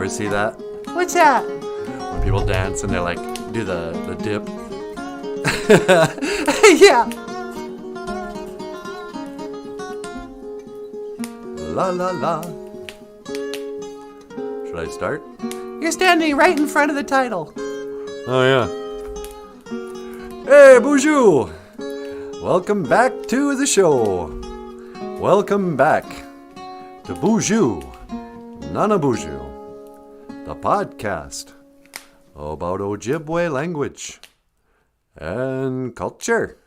ever see that? What's that? When people dance and they like do the dip. Yeah. La la la. Should I start? You're standing right in front of the title. Oh yeah. Hey, BOOZHOO! Welcome back to the show. Welcome back to BOOZHOO NANABOOZHOO, the podcast about Ojibwe language and culture.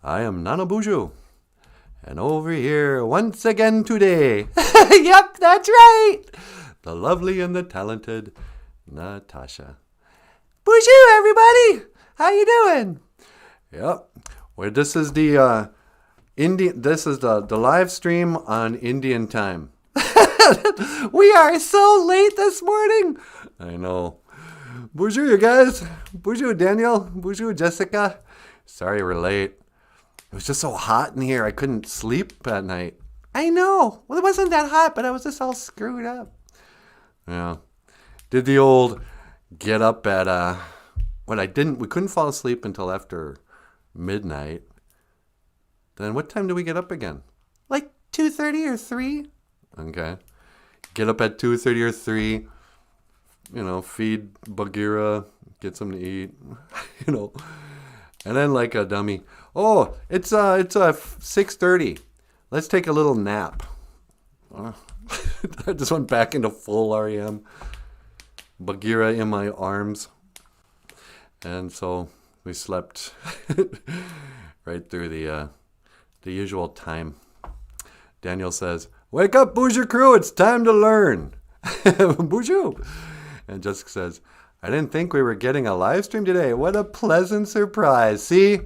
I am NANABOOZHOO, and over here once again today, Yep, that's right. the lovely and the talented Natasha. BOOZHOO, everybody. How you doing? Yep. Well, this is the Indian. This is the live stream on Indian time. We are so late this morning. I know. BOOZHOO, you guys. BOOZHOO, Daniel. BOOZHOO, Jessica. Sorry we're late. It was just so hot in here. I couldn't sleep at night. I know. Well, it wasn't that hot, but I was just all screwed up. Yeah. Did the old get up at we couldn't fall asleep until after midnight. Then what time do we get up again? Like 2:30 or 3? Okay. Get up at 2:30 or 3. Feed Bagheera, get something to eat, And then like a dummy. Oh, it's 6:30. Let's take a little nap. I just went back into full REM. Bagheera in my arms. And so we slept right through the usual time. Daniel says, "Wake up, BOOZHOO crew, it's time to learn." BOOZHOO. And Jessica says, "I didn't think we were getting a live stream today. What a pleasant surprise." See,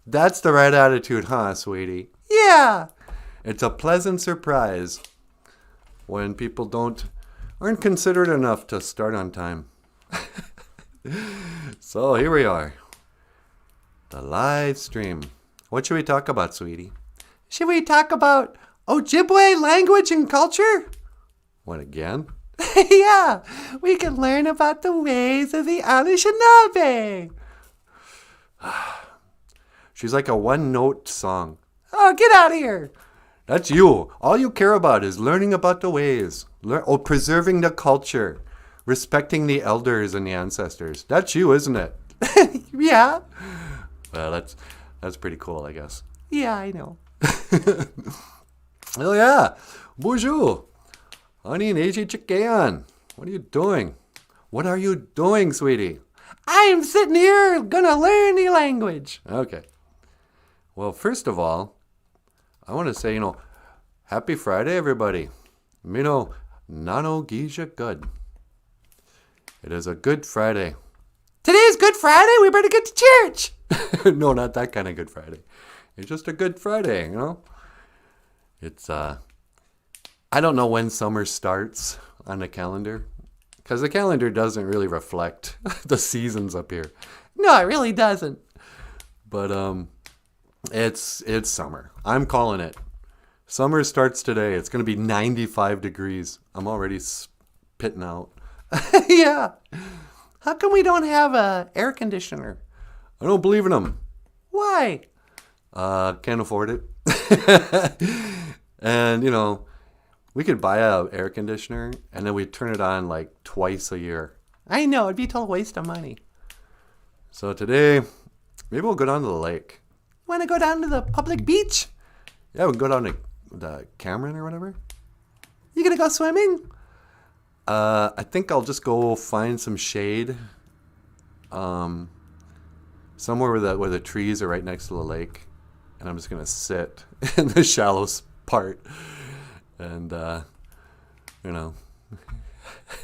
that's the right attitude, huh, sweetie? Yeah. It's a pleasant surprise when people aren't considerate enough to start on time. So here we are. The live stream. What should we talk about, sweetie? Should we talk about Ojibwe language and culture? What, again? Yeah. We can learn about the ways of the Anishinaabe. She's like a one-note song. Oh, get out of here. That's you. All you care about is learning about the ways. Preserving the culture. Respecting the elders and the ancestors. That's you, isn't it? Yeah. Well, that's pretty cool, I guess. Yeah, I know. Oh, yeah. BOOZHOO. Honey, Neji Chikayan. What are you doing? What are you doing, sweetie? I'm sitting here gonna learn the language. Okay. Well, first of all, I want to say, happy Friday, everybody. Nano Geisha good. It is a good Friday. Today's Good Friday. We better get to church. No, not that kind of Good Friday. It's just a good Friday, It's, I don't know when summer starts on the calendar. Because the calendar doesn't really reflect the seasons up here. No, it really doesn't. But, it's summer. I'm calling it. Summer starts today. It's going to be 95 degrees. I'm already spitting out. Yeah. How come we don't have a air conditioner? I don't believe in them. Why? Can't afford it. And, we could buy a air conditioner and then we'd turn it on like twice a year. I know. It'd be a total waste of money. So today, maybe we'll go down to the lake. Want to go down to the public beach? Yeah, we can go down to the Cameron or whatever. You gonna go swimming? I think I'll just go find some shade. Somewhere where the trees are right next to the lake. And I'm just going to sit in the shallow part. And,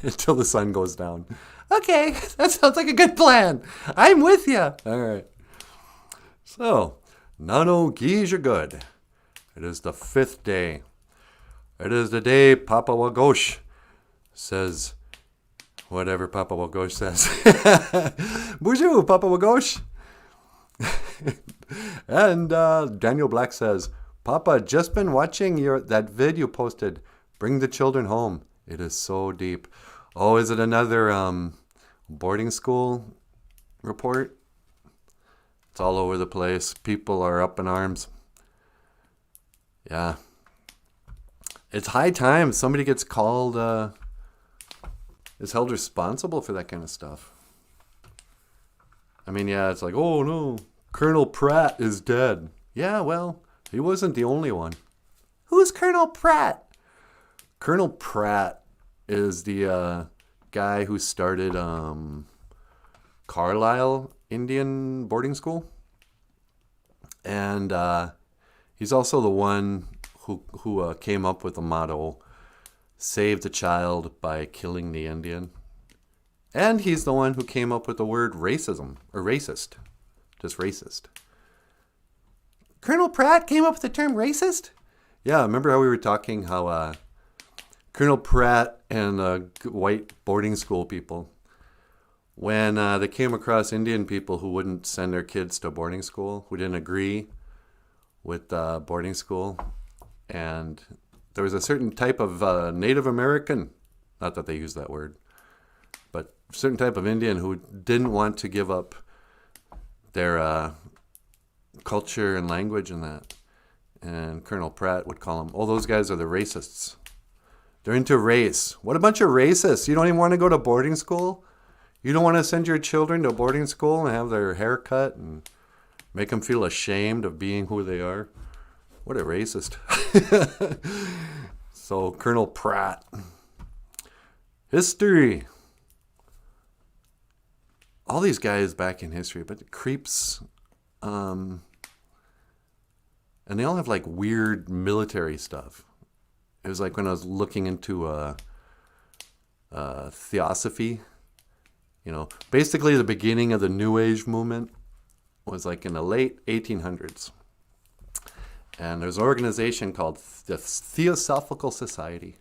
until the sun goes down. Okay, that sounds like a good plan. I'm with you. All right. So, Nano Geisha good. It is the 5th day. It is the day Papa Wagosh says whatever Papa Wagosh says. BOOZHOO, Papa Wagosh. And Daniel Black says, Papa, just been watching that vid you posted. Bring the children home. It is so deep. Oh, is it another boarding school report? It's all over the place. People are up in arms. Yeah. It's high time somebody gets called, is held responsible for that kind of stuff. I mean, yeah, it's like, oh no, Colonel Pratt is dead. Yeah, well, he wasn't the only one. Who's Colonel Pratt? Colonel Pratt is the guy who started Carlisle Indian boarding school. And he's also the one who came up with the motto, save the child by killing the Indian. And he's the one who came up with the word racism, or racist. Just racist. Colonel Pratt came up with the term racist? Yeah, remember how we were talking how Colonel Pratt and white boarding school people, when they came across Indian people who wouldn't send their kids to boarding school, who didn't agree with boarding school, and there was a certain type of Native American, not that they use that word, but a certain type of Indian who didn't want to give up their culture and language and that. And Colonel Pratt would call them, oh, those guys are the racists. They're into race. What a bunch of racists. You don't even want to go to boarding school? You don't want to send your children to boarding school and have their hair cut and make them feel ashamed of being who they are? What a racist. So, Colonel Pratt. History. All these guys back in history, but the creeps, and they all have like weird military stuff. It was like when I was looking into theosophy, you know, basically the beginning of the New Age movement was like in the late 1800s. And there's an organization called the Theosophical Society,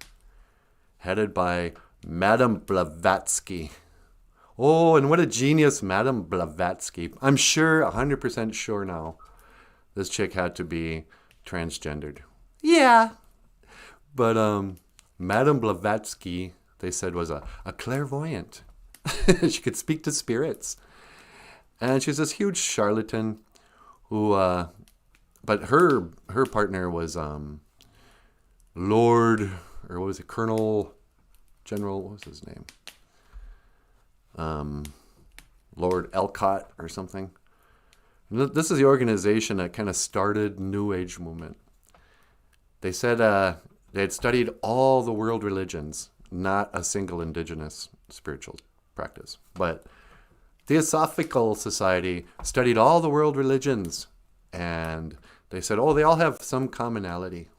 headed by Madame Blavatsky. Oh, and what a genius, Madame Blavatsky. I'm sure, 100% sure now, this chick had to be transgendered. Yeah. But Madame Blavatsky, they said, was a clairvoyant. She could speak to spirits. And she's this huge charlatan who, but her partner was Lord, or what was it, Colonel, General, what was his name? Lord Elcott or something. This is the organization that kind of started New Age movement. They said they had studied all the world religions, not a single indigenous spiritual practice. But Theosophical Society studied all the world religions, and they said, oh, they all have some commonality.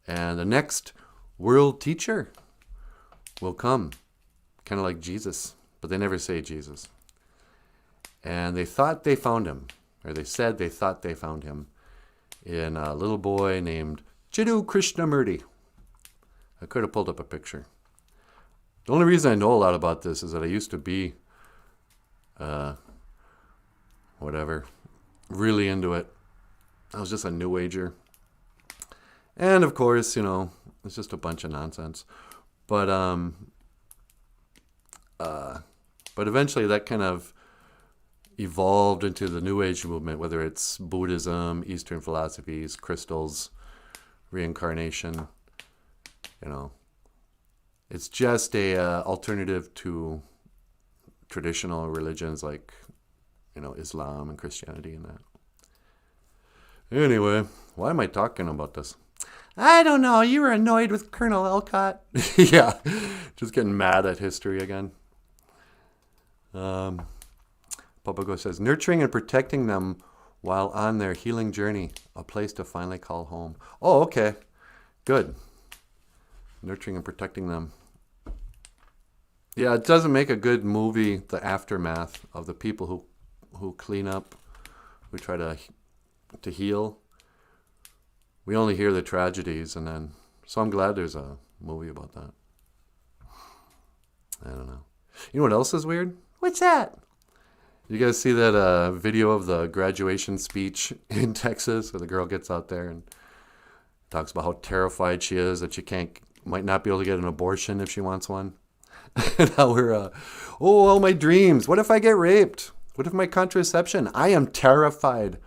And the next world teacher will come, kind of like Jesus, but they never say Jesus. And they thought they found him, or they said they thought they found him in a little boy named Jiddu Krishnamurti. I could have pulled up a picture. The only reason I know a lot about this is that I used to be, really into it. I was just a New Ager. And of course, you know, it's just a bunch of nonsense. But eventually that kind of evolved into the New Age movement, whether it's Buddhism, Eastern philosophies, crystals, reincarnation, you know. It's just a alternative to traditional religions like, you know, Islam and Christianity and that. Anyway, why am I talking about this? I don't know. You were annoyed with Colonel Elcott. Yeah, just getting mad at history again. Papago says, nurturing and protecting them while on their healing journey, a place to finally call home. Oh, okay. Good. Nurturing and protecting them. Yeah, it doesn't make a good movie, the aftermath of the people who clean up, who try to heal. We only hear the tragedies, and then, so I'm glad there's a movie about that. I don't know. You know what else is weird? What's that? You guys see that video of the graduation speech in Texas where the girl gets out there and talks about how terrified she is that she might not be able to get an abortion if she wants one? Now we're, all my dreams. What if I get raped? What if my contraception? I am terrified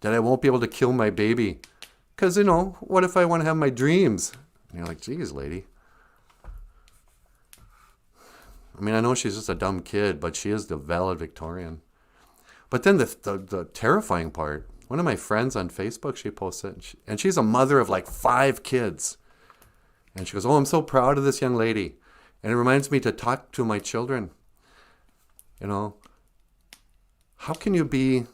that I won't be able to kill my baby. Because, what if I want to have my dreams? And you're like, geez, lady. I mean, I know she's just a dumb kid, but she is the valedictorian. But then the terrifying part, one of my friends on Facebook, she posted, and she's a mother of like 5 kids. And she goes, I'm so proud of this young lady. And it reminds me to talk to my children. How can you be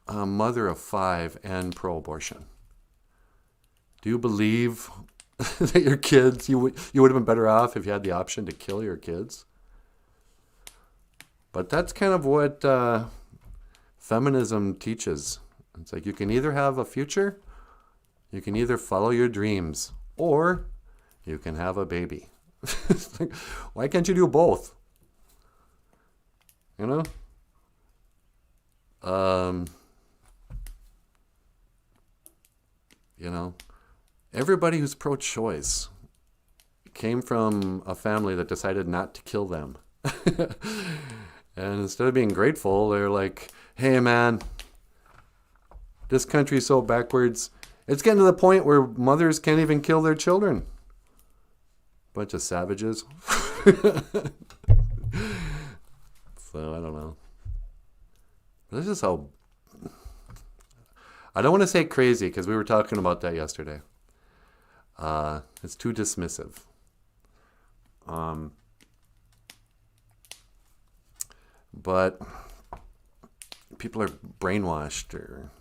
a mother of 5 and pro-abortion? Do you believe that your kids, you would have been better off if you had the option to kill your kids? But that's kind of what feminism teaches. It's like you can either have a future, you can either follow your dreams, or you can have a baby. It's like, why can't you do both? Everybody who's pro-choice came from a family that decided not to kill them. And instead of being grateful, they're like, hey man, this country's so backwards. It's getting to the point where mothers can't even kill their children. Bunch of savages. So I don't know. This is how... I don't want to say crazy because we were talking about that yesterday. It's too dismissive. But people are brainwashed, or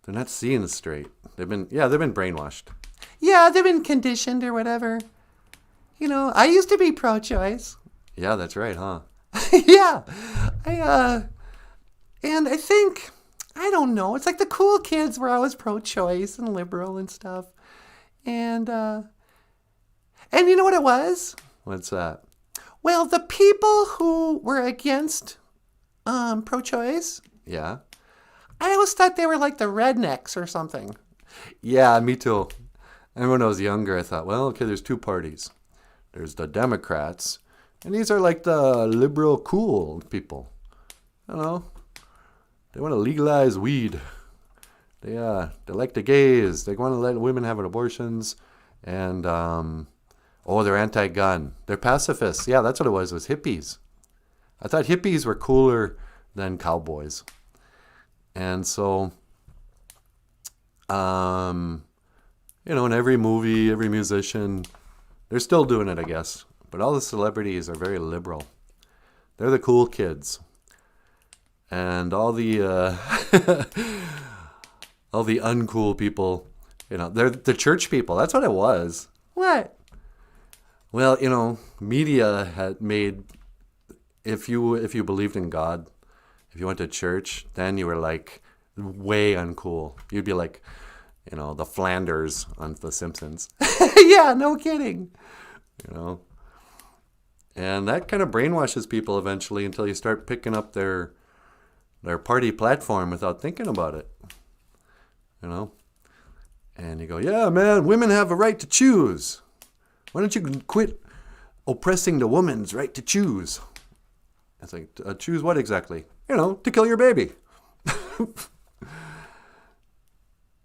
they're not seeing it straight. They've been brainwashed. Yeah, they've been conditioned or whatever. I used to be pro-choice. Yeah, that's right, huh? Yeah. And I think, I don't know, it's like the cool kids were always pro-choice and liberal and stuff. And you know what it was? What's that? Well, the people who were against pro-choice, Yeah. I always thought they were like the rednecks or something. Yeah, me too. And when I was younger, I thought, well, okay, there's 2 parties. There's the Democrats, and these are like the liberal, cool people. They want to legalize weed. They like the gays. They want to let women have abortions, and they're anti-gun. They're pacifists. Yeah, that's what it was hippies. I thought hippies were cooler than cowboys. And so, in every movie, every musician, they're still doing it, I guess. But all the celebrities are very liberal. They're the cool kids. And all the all the uncool people, they're the church people. That's what it was. What? Well, media had made, if you believed in God, if you went to church, then you were like way uncool. You'd be like, the Flanders on The Simpsons. Yeah, no kidding. And that kind of brainwashes people eventually until you start picking up their party platform without thinking about it. And you go, yeah, man, women have a right to choose. Why don't you quit oppressing the woman's right to choose? It's like, choose what exactly? To kill your baby.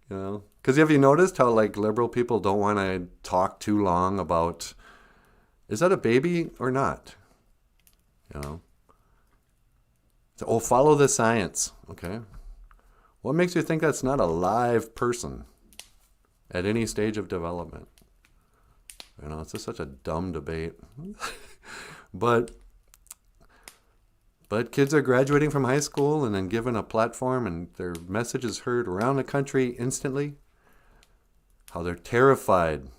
Because have you noticed how like liberal people don't want to talk too long about, is that a baby or not? So, follow the science. Okay. What makes you think that's not a live person at any stage of development? It's just such a dumb debate. But kids are graduating from high school and then given a platform, and their message is heard around the country instantly. How they're terrified.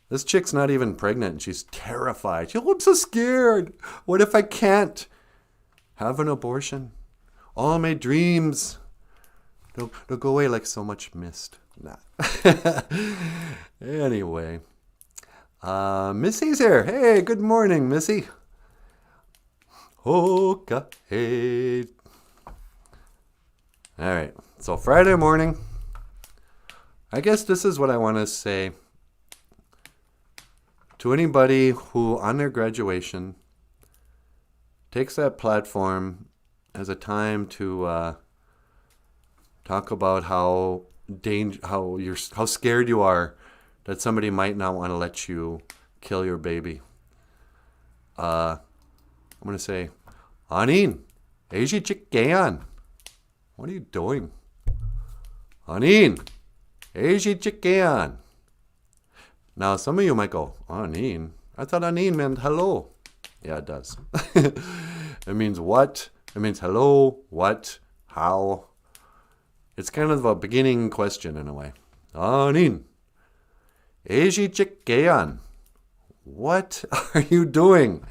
This chick's not even pregnant, and she's terrified. I'm so scared. What if I can't have an abortion? All my dreams, they'll go away like so much mist. Nah. Anyway, Missy's here. Hey, good morning, Missy. Okay. All right. So Friday morning, I guess this is what I want to say to anybody who on their graduation takes that platform as a time to talk about how scared you are that somebody might not want to let you kill your baby. I'm gonna say, Anin, Eiji Chikayan. What are you doing? Anin, Eiji Chikayan. Now some of you might go, Anin. I thought Anin meant hello. Yeah, it does. It means what? It means hello, what, how. It's kind of a beginning question in a way. Anin, Eiji Chikayan. What are you doing?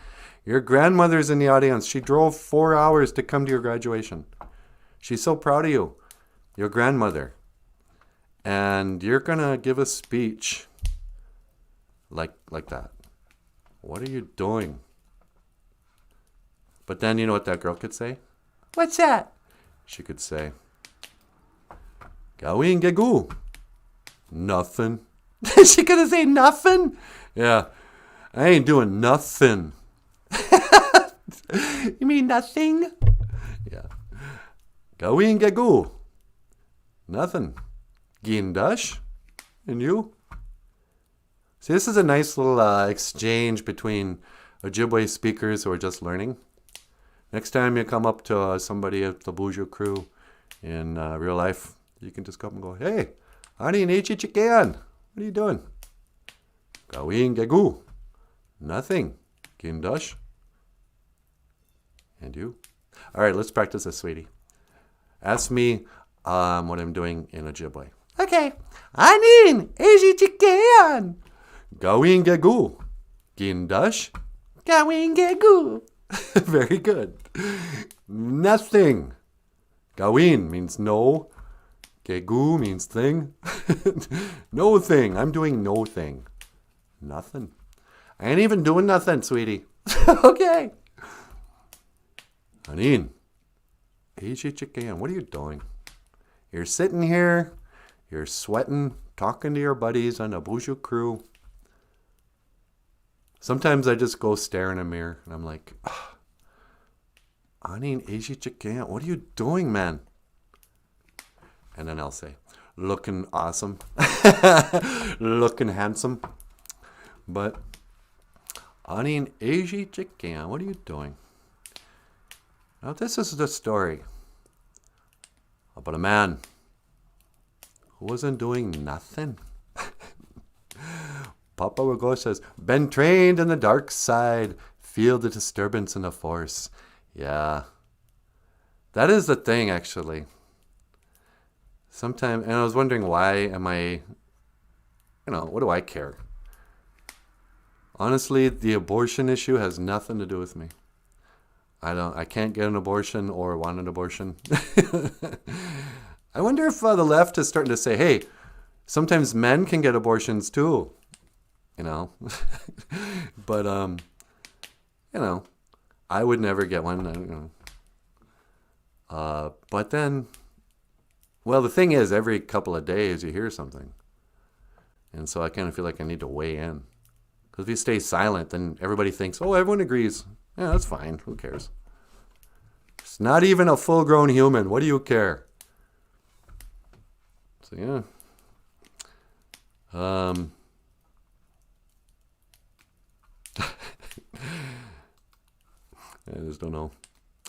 Your grandmother's in the audience. She drove 4 hours to come to your graduation. She's so proud of you, your grandmother. And you're going to give a speech like that. What are you doing? But then you know what that girl could say? What's that? She could say, Gawin Gagu. Nothing. She could have said nothing? Yeah. I ain't doing nothing. You mean nothing? Yeah. Gawin Gagu. Nothing. Gindash. And you? See, this is a nice little exchange between Ojibwe speakers who are just learning. Next time you come up to somebody at the BOOZHOO crew in real life, you can just come and go, hey, Ani Nichi Chikayan. What are you doing? Gawin Gagu. Nothing. Gindash. And you? All right, let's practice this, sweetie. Ask me what I'm doing in Ojibwe. Okay. Anin, Eiji Chikayan. Gawin Gagu. Gindash. Gawin Gagu. Very good. Nothing. Gawin means no. Gegu means thing. No thing. I'm doing no thing. Nothing. I ain't even doing nothing, sweetie. Okay. Anin, Eiji Chikayan, what are you doing? You're sitting here, you're sweating, talking to your buddies on the BOOZHOO crew. Sometimes I just go stare in a mirror and I'm like, Anin, Eiji Chikayan, what are you doing, man? And then I'll say, looking awesome, looking handsome. But Anin, Eiji Chikayan, what are you doing? Now, this is the story about a man who wasn't doing nothing. Papa Wago says, been trained in the dark side, feel the disturbance in the force. Yeah, that is the thing, actually. Sometimes, and I was wondering, why am I, what do I care? Honestly, the abortion issue has nothing to do with me. I can't get an abortion or want an abortion. I wonder if the left is starting to say, hey, sometimes men can get abortions too. But, I would never get one. I don't know. But then, well, the thing is, every couple of days you hear something. And so I kind of feel like I need to weigh in. Because if you stay silent, then everybody thinks, oh, everyone agrees. Yeah, that's fine. Who cares? It's not even a full-grown human. What do you care? So, yeah. I just don't know.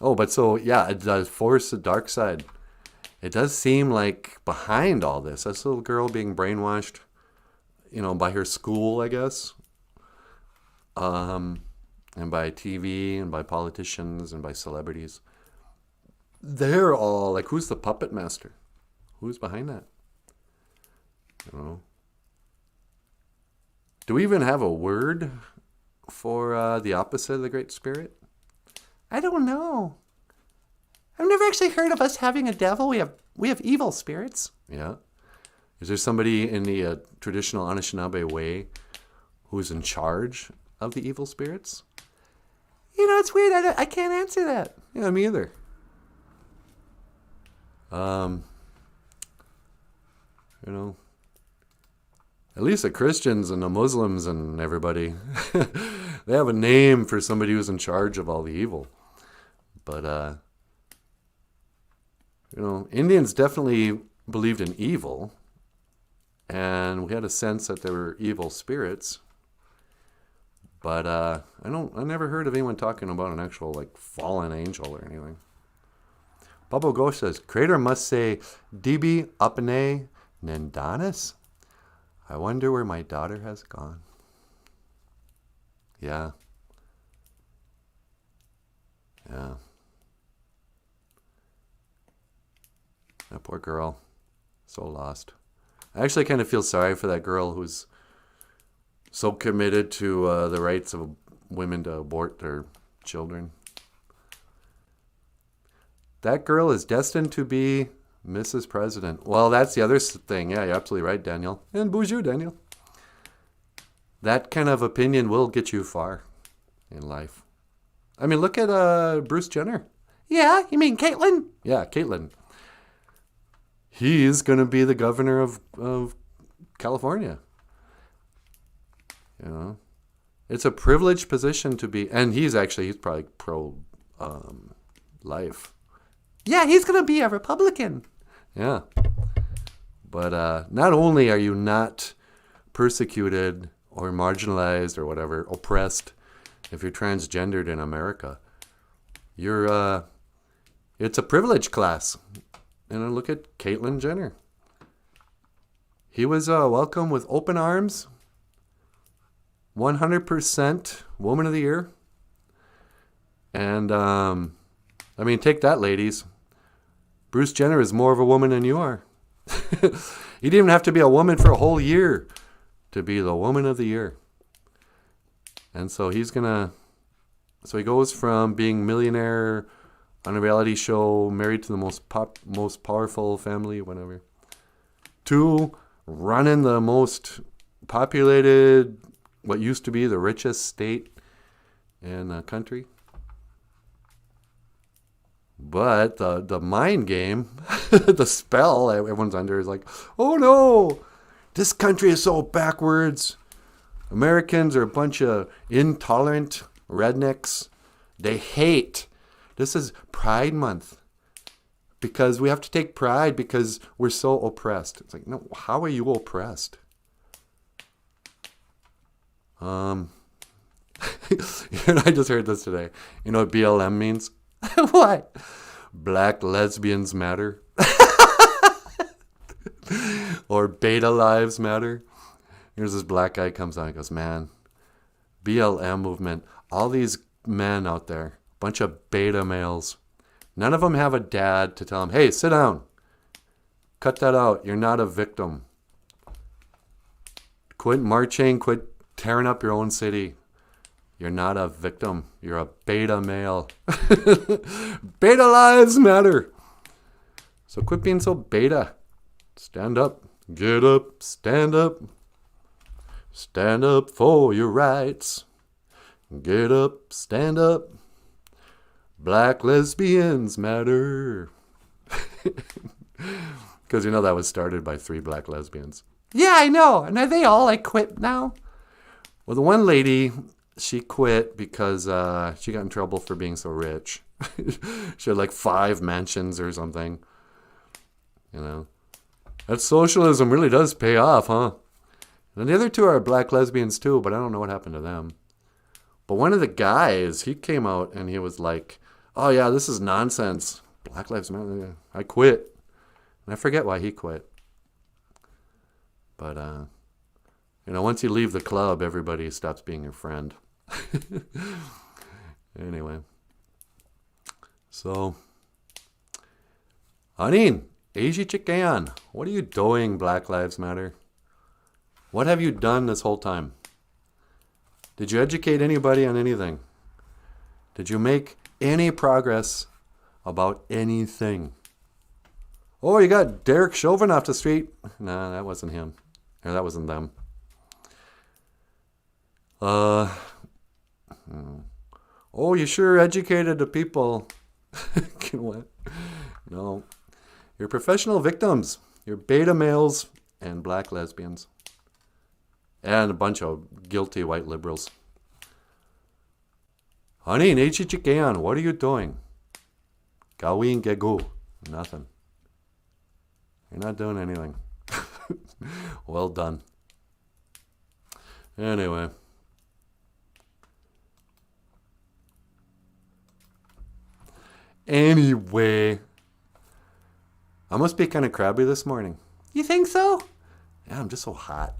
Oh, but so, yeah, it does force the dark side. It does seem like behind all this little girl being brainwashed, by her school, I guess. And by TV and by politicians and by celebrities. They're all like, who's the puppet master? Who's behind that? I don't know. Do we even have a word for the opposite of the Great Spirit? I don't know. I've never actually heard of us having a devil. We have evil spirits. Yeah. Is there somebody in the traditional Anishinaabe way who's in charge of the evil spirits? It's weird. I can't answer that. Yeah, me either. At least the Christians and the Muslims and everybody, they have a name for somebody who's in charge of all the evil. But, Indians definitely believed in evil. And we had a sense that there were evil spirits. But I never heard of anyone talking about an actual like fallen angel or anything. Bubble Ghost says, Creator must say, Dibi apne nendanis? I wonder where my daughter has gone. Yeah. Yeah. That poor girl. So lost. I actually kind of feel sorry for that girl who's so committed to the rights of women to abort their children. That girl is destined to be Mrs. President. Well, that's the other thing. Yeah, you're absolutely right, Daniel. And BOOZHOO, Daniel. That kind of opinion will get you far in life. I mean, look at Bruce Jenner. Yeah, you mean Caitlyn? Yeah, Caitlyn. He's going to be the governor of California. You know, it's a privileged position to be, and he's probably pro-life. Yeah, he's going to be a Republican. Yeah. But not only are you not persecuted or marginalized or whatever, oppressed, if you're transgendered in America, it's a privileged class. And look at Caitlyn Jenner. He was welcomed with open arms. 100% Woman of the Year. And, take that, ladies. Bruce Jenner is more of a woman than you are. You didn't even have to be a woman for a whole year to be the Woman of the Year. And so he goes from being millionaire on a reality show, married to the most powerful family, whatever, to running the most populated, what used to be the richest state in the country. But the mind game, the spell everyone's under is like, oh no, this country is so backwards. Americans are a bunch of intolerant rednecks. They hate. This is Pride Month because we have to take pride because we're so oppressed. It's like, no, how are you oppressed? I just heard this today. You know what BLM means? What? Black Lesbians Matter. Or Beta Lives Matter. Here's this black guy comes on and goes, man, BLM movement, all these men out there, bunch of beta males, none of them have a dad to tell them, hey, sit down. Cut that out. You're not a victim. Quit marching. Quit tearing up your own city. You're not a victim. You're a beta male. Beta lives matter. So quit being so beta. Stand up. Get up. Stand up. Stand up for your rights. Get up. Stand up. Black lesbians matter. Because that was started by 3 black lesbians. Yeah, I know. And are they all quit now? Well, the one lady, she quit because she got in trouble for being so rich. She had 5 mansions or something. That socialism really does pay off, huh? And the other 2 are black lesbians too, but I don't know what happened to them. But one of the guys, he came out and he was like, oh yeah, this is nonsense. Black Lives Matter. I quit. And I forget why he quit. But, once you leave the club, everybody stops being your friend. Anyway. So, Anin, Eiji Chikayan, what are you doing, Black Lives Matter? What have you done this whole time? Did you educate anybody on anything? Did you make any progress about anything? Oh, you got Derek Chauvin off the street. Nah, that wasn't him. Or that wasn't them. Oh, you sure educated the people. What? No. You're professional victims. You're beta males and black lesbians. And a bunch of guilty white liberals. Honey, Nechichikean, what are you doing? Gawin Gegu. Nothing. You're not doing anything. Well done. Anyway. I must be kind of crabby this morning. You think so? Yeah, I'm just so hot.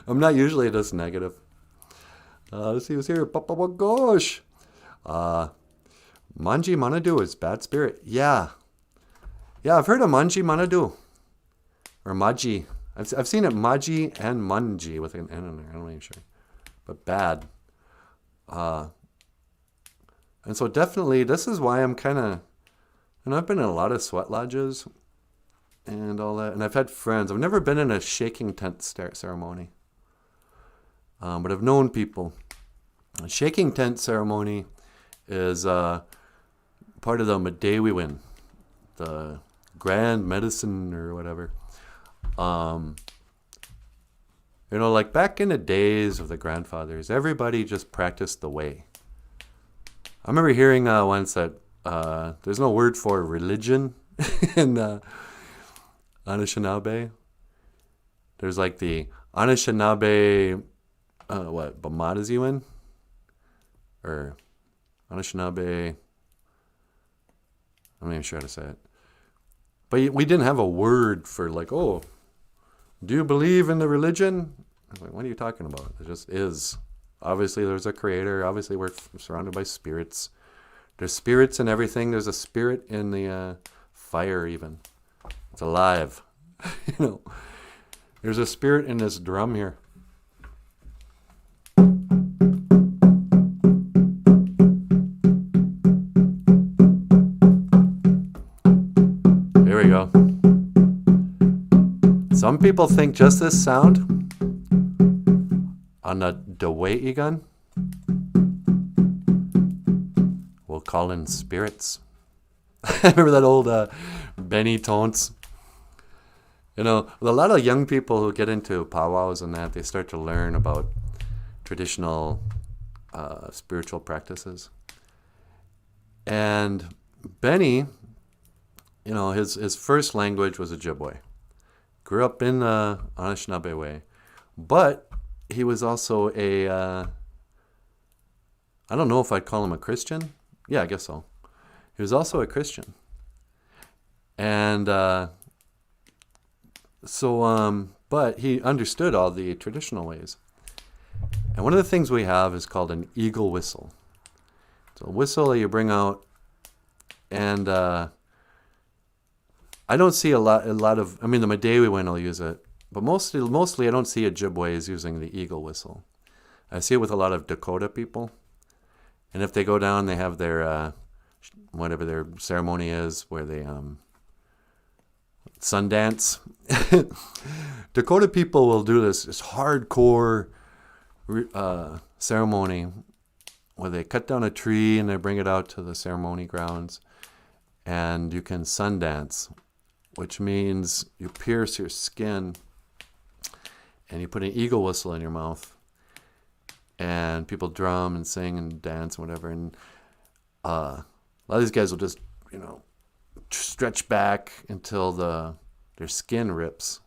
I'm not usually this negative. Let's see who's here. Papa gosh. Manji Manadu is bad spirit. Yeah. Yeah, I've heard of Manji Manadu. Or Maji. I've seen it Maji and Manji with an N in there. I'm not even sure. But bad. And so definitely, this is why I'm kind of... And I've been in a lot of sweat lodges and all that. And I've had friends. I've never been in a shaking tent ceremony. But I've known people. A shaking tent ceremony is part of the Medewiwin, the grand medicine or whatever. Like back in the days of the grandfathers, everybody just practiced the way. I remember hearing once that there's no word for religion in Anishinaabe. There's like the Anishinaabe, Bamadaziwin? Or Anishinaabe, I'm not even sure how to say it. But we didn't have a word for like, oh, do you believe in the religion? I was like, what are you talking about? It just is. Obviously, there's a creator. Obviously, we're surrounded by spirits. There's spirits in everything. There's a spirit in the fire even. It's alive. There's a spirit in this drum here. Here we go. Some people think just this sound on a Dewey gun will call in spirits. I remember that old Benny Tonts. With a lot of young people who get into powwows and that, they start to learn about traditional spiritual practices. And Benny, his first language was Ojibwe. Grew up in the Anishinaabe way. But he was also I don't know if I'd call him a Christian. Yeah, I guess so. He was also a Christian. And but he understood all the traditional ways. And one of the things we have is called an eagle whistle. It's a whistle that you bring out, and I don't see a lot of, the Medewiwin will use it, but mostly I don't see Ojibways using the eagle whistle. I see it with a lot of Dakota people. And if they go down, they have their, whatever their ceremony is, where they Sundance. Dakota people will do this hardcore ceremony where they cut down a tree and they bring it out to the ceremony grounds, and you can Sundance, which means you pierce your skin and you put an eagle whistle in your mouth, and people drum and sing and dance and whatever, and a lot of these guys will just stretch back until their skin rips.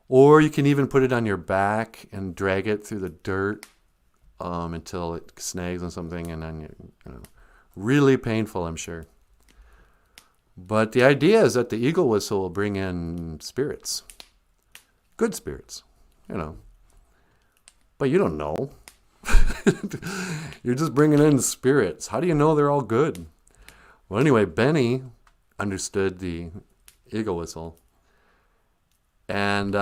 Or you can even put it on your back and drag it through the dirt until it snags on something, and then really painful, I'm sure. But the idea is that the eagle whistle will bring in spirits, good spirits, But you don't know. You're just bringing in spirits. How do you know they're all good? Well, anyway, Benny understood the eagle whistle, and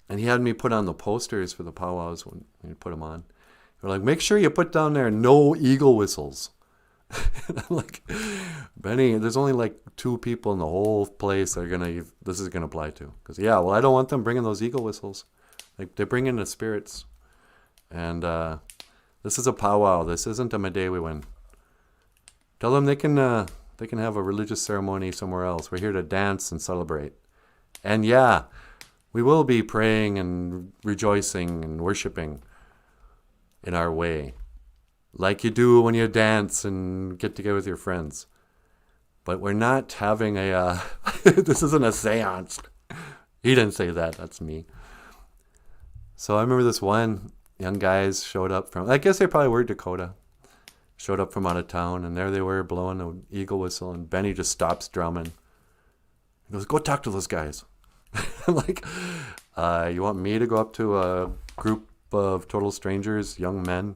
he had me put on the posters for the powwows when he put them on. They're like, make sure you put down there no eagle whistles. And I'm like, Benny, there's only like 2 people in the whole place that this is gonna apply to. Because I don't want them bringing those eagle whistles. Like, they bring in the spirits, and this is a powwow. This isn't a Medewiwin. Tell them they can have a religious ceremony somewhere else. We're here to dance and celebrate. And we will be praying and rejoicing and worshiping in our way, like you do when you dance and get together with your friends. But we're not having a, this isn't a seance. He didn't say that, that's me. So I remember this one young guys showed up from, I guess they probably were Dakota, showed up from out of town, and there they were blowing an eagle whistle, and Benny just stops drumming. He goes, go talk to those guys. I'm like, you want me to go up to a group of total strangers, young men,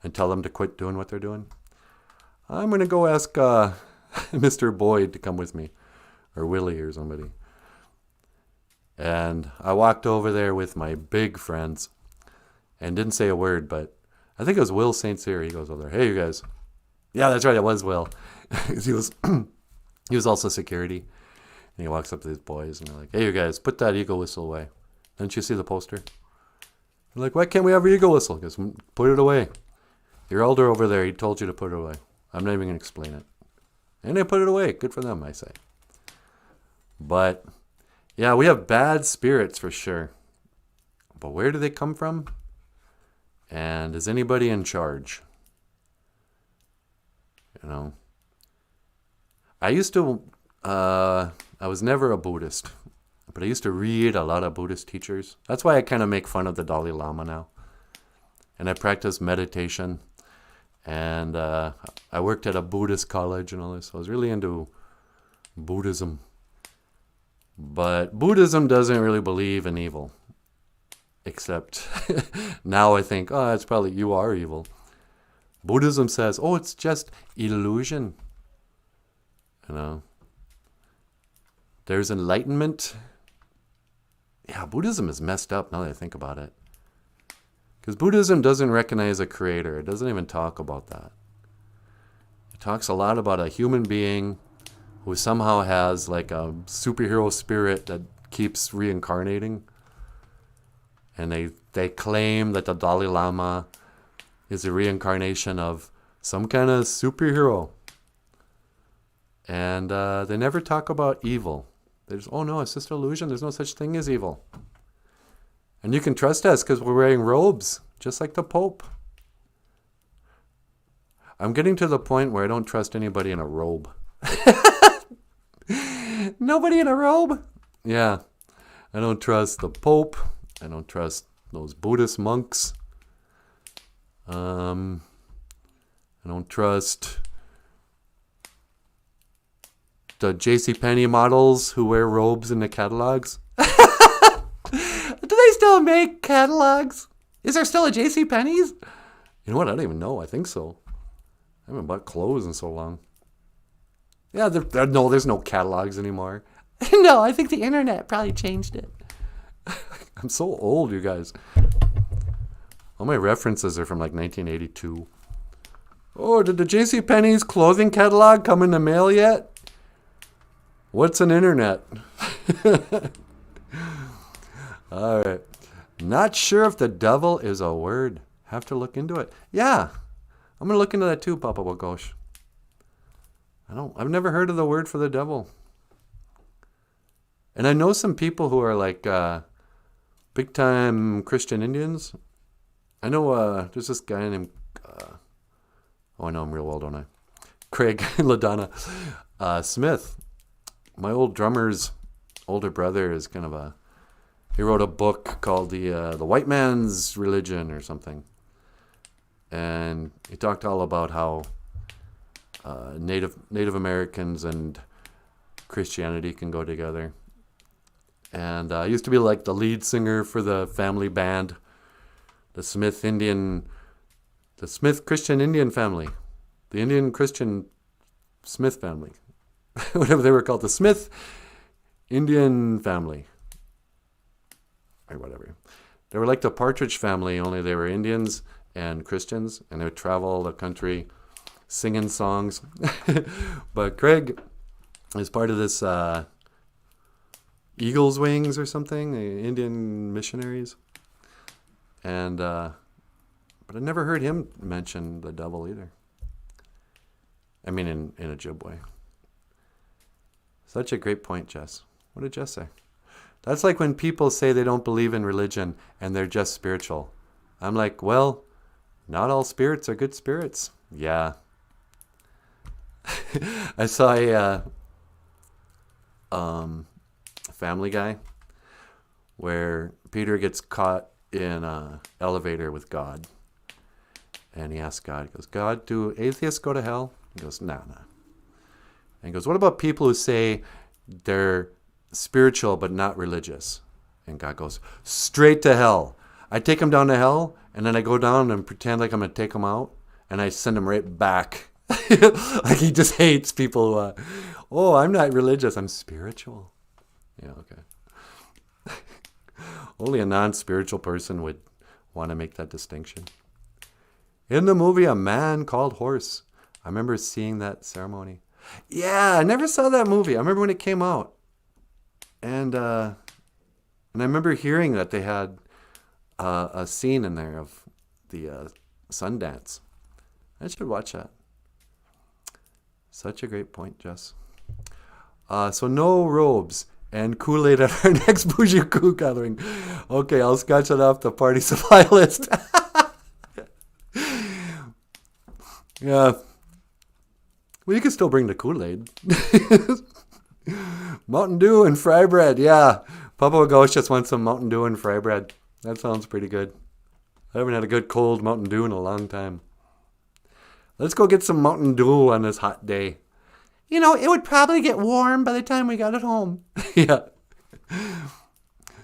and tell them to quit doing what they're doing? I'm going to go ask Mr. Boyd to come with me, or Willie or somebody. And I walked over there with my big friends and didn't say a word, but I think it was Will St. Cyr. He goes over there, hey, you guys. Yeah, that's right, it was Will. he was also security. And he walks up to these boys and they're like, hey, you guys, put that eagle whistle away. Didn't you see the poster? They're like, why can't we have an eagle whistle? He goes, put it away. Your elder over there, he told you to put it away. I'm not even going to explain it. And they put it away. Good for them, I say. But, yeah, we have bad spirits for sure. But where do they come from? And is anybody in charge? You know? I used to... I was never a Buddhist, but I used to read a lot of Buddhist teachers. That's why I kind of make fun of the Dalai Lama now. And I practice meditation. And I worked at a Buddhist college and all this. So I was really into Buddhism. But Buddhism doesn't really believe in evil. Except now I think, oh, it's probably you are evil. Buddhism says, oh, it's just illusion. You know. There's enlightenment. Yeah, Buddhism is messed up now that I think about it. Because Buddhism doesn't recognize a creator. It doesn't even talk about that. It talks a lot about a human being who somehow has like a superhero spirit that keeps reincarnating. And they claim that the Dalai Lama is a reincarnation of some kind of superhero. And they never talk about evil. There's, oh no, it's just illusion. There's no such thing as evil. And you can trust us because we're wearing robes, just like the Pope. I'm getting to the point where I don't trust anybody in a robe. Nobody in a robe? Yeah. I don't trust the Pope. I don't trust those Buddhist monks. I don't trust the JCPenney models who wear robes in the catalogs. Do they still make catalogs? Is there still a JCPenney's? You know what? I don't even know. I think so. I haven't bought clothes in so long. Yeah, there's no catalogs anymore. No, I think the internet probably changed it. I'm so old, you guys. All my references are from like 1982. Oh, did the JCPenney's clothing catalog come in the mail yet? What's an internet? All right. Not sure if the devil is a word. Have to look into it. Yeah. I'm going to look into that too, Papa Wagosh. I've never heard of the word for the devil. And I know some people who are like big time Christian Indians. I know there's this guy named, oh, I know him real well, don't I? Craig Ladonna Smith. My old drummer's older brother is kind of he wrote a book called the White Man's Religion or something. And he talked all about how Native Americans and Christianity can go together. And I used to be like the lead singer for the family band, the Smith Christian Indian family, the Indian Christian Smith family, whatever they were called, the Smith Indian family, or whatever. They were like the Partridge Family, only they were Indians and Christians, and they would travel the country singing songs. But Craig is part of this Eagle's Wings or something, the Indian missionaries. And but I never heard him mention the devil either. I mean, in Ojibwe. Such a great point, Jess. What did Jess say? That's like when people say they don't believe in religion and they're just spiritual. I'm like, well, not all spirits are good spirits. Yeah. I saw a Family Guy where Peter gets caught in an elevator with God. And he asks God, he goes, God, do atheists go to hell? He goes, no. And he goes, what about people who say they're spiritual but not religious? And God goes, straight to hell. I take them down to hell, and then I go down and pretend like I'm going to take them out, and I send them right back. Like he just hates people who, oh, I'm not religious, I'm spiritual. Yeah, okay. Only a non-spiritual person would want to make that distinction. In the movie A Man Called Horse, I remember seeing that ceremony. Yeah, I never saw that movie. I remember when it came out. And I remember hearing that they had a scene in there of the Sundance. I should watch that. Such a great point, Jess. So no robes and KoolAid at our next BOOZHOO gathering. Okay, I'll scratch it off the party supply list. Yeah. Well, you can still bring the KoolAid. Mountain Dew and fry bread. Yeah. Papa Ghost just wants some Mountain Dew and fry bread. That sounds pretty good. I haven't had a good cold Mountain Dew in a long time. Let's go get some Mountain Dew on this hot day. You know, it would probably get warm by the time we got it home. Yeah.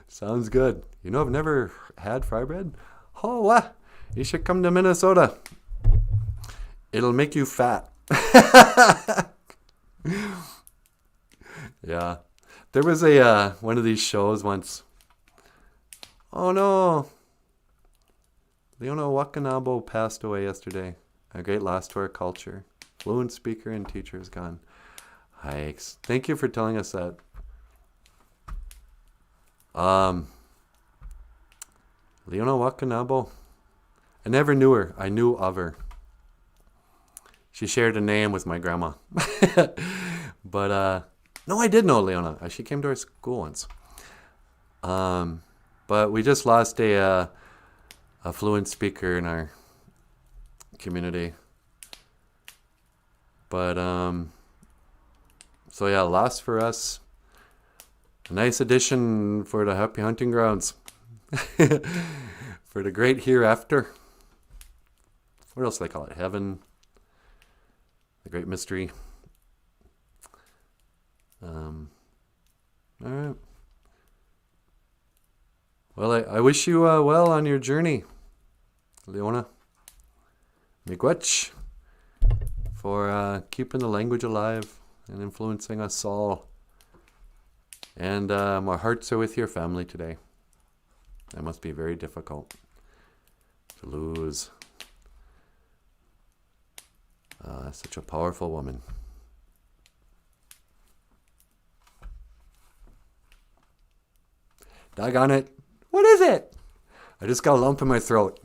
Sounds good. You know, I've never had fry bread. Oh, what? You should come to Minnesota. It'll make you fat. Yeah. There was a one of these shows once. Oh no. Leona Guacanabo passed away yesterday. A great loss to our culture. Fluent speaker and teacher is gone. Hikes. Thank you for telling us that. Leona Guacanabo. I never knew her. I knew of her. She shared a name with my grandma. But no, I did know Leona. She came to our school once. But we just lost a fluent speaker in our community. But so yeah, loss for us. A nice addition for the happy hunting grounds. For the great hereafter. What else do they call it? Heaven. The great mystery. All right. Well, I wish you well on your journey, Leona. Miigwech for keeping the language alive and influencing us all. And my hearts are with your family today. That must be very difficult to lose such a powerful woman. Doggone it. What is it? I just got a lump in my throat.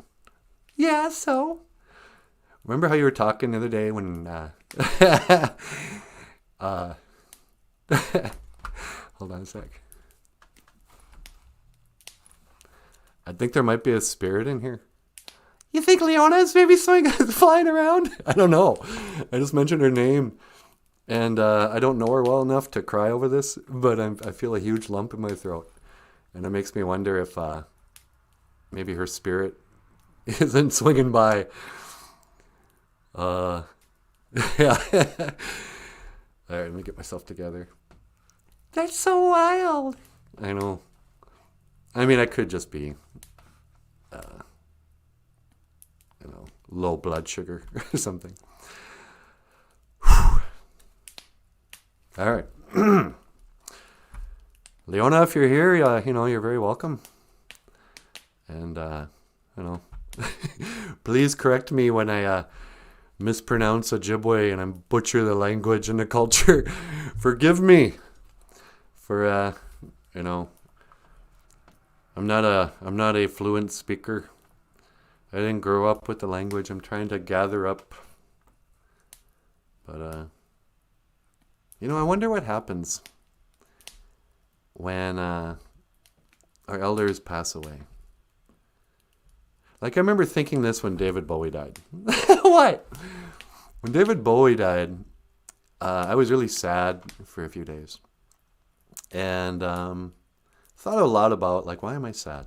Yeah, so? Remember how you were talking the other day when... hold on a sec. I think there might be a spirit in here. You think Leona is maybe flying around? I don't know. I just mentioned her name. And I don't know her well enough to cry over this, but I feel a huge lump in my throat. And it makes me wonder if maybe her spirit isn't swinging by. Yeah. All right, let me get myself together. That's so wild. I know. I mean, I could just be, low blood sugar or something. All right. Leona, if you're here, you're very welcome. And, please correct me when I mispronounce Ojibwe and I butcher the language and the culture. Forgive me for, I'm not a fluent speaker. I didn't grow up with the language. I'm trying to gather up. But, I wonder what happens when our elders pass away. Like I remember thinking this when David Bowie died. What? When David Bowie died, I was really sad for a few days. And thought a lot about, like, why am I sad?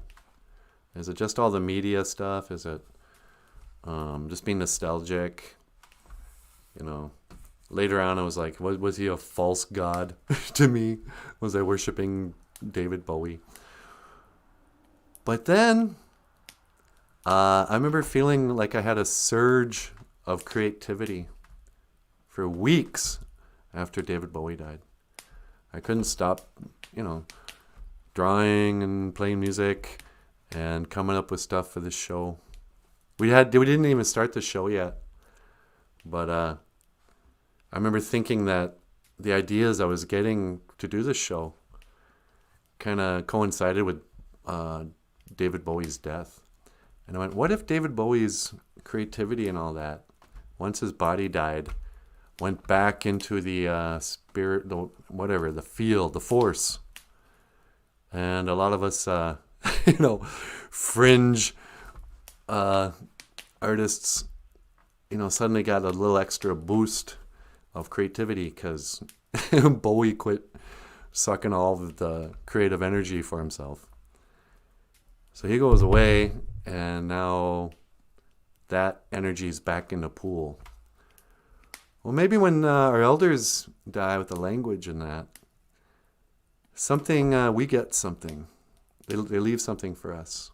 Is it just all the media stuff? Is it just being nostalgic? You know, later on I was like, was he a false god to me? Was I worshiping David Bowie? But then I remember feeling like I had a surge of creativity for weeks after David Bowie died. I couldn't stop, drawing and playing music and coming up with stuff for this show. We didn't even start the show yet, but I remember thinking that the ideas I was getting to do this show kind of coincided with David Bowie's death. And I went, what if David Bowie's creativity and all that, once his body died, went back into the spirit, the field, the force. And a lot of us, fringe artists, suddenly got a little extra boost of creativity because Bowie quit sucking all of the creative energy for himself. So he goes away, and now that energy is back in the pool. Well, maybe when our elders die with the language and that, we get something. They leave something for us,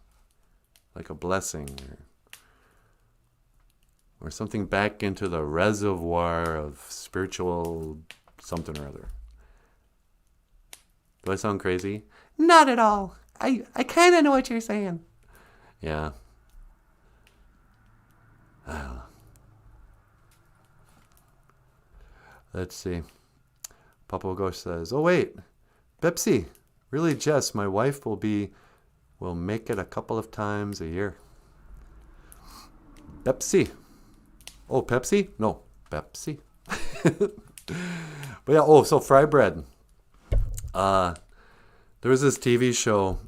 like a blessing or something back into the reservoir of spiritual something or other. Do I sound crazy? Not at all. I kind of know what you're saying. Yeah. Let's see. Papa Ghost says, oh wait, Pepsi. Really, Jess, my wife will make it a couple of times a year. Pepsi. Oh, Pepsi? No, Pepsi. But yeah, so fry bread. There was this TV show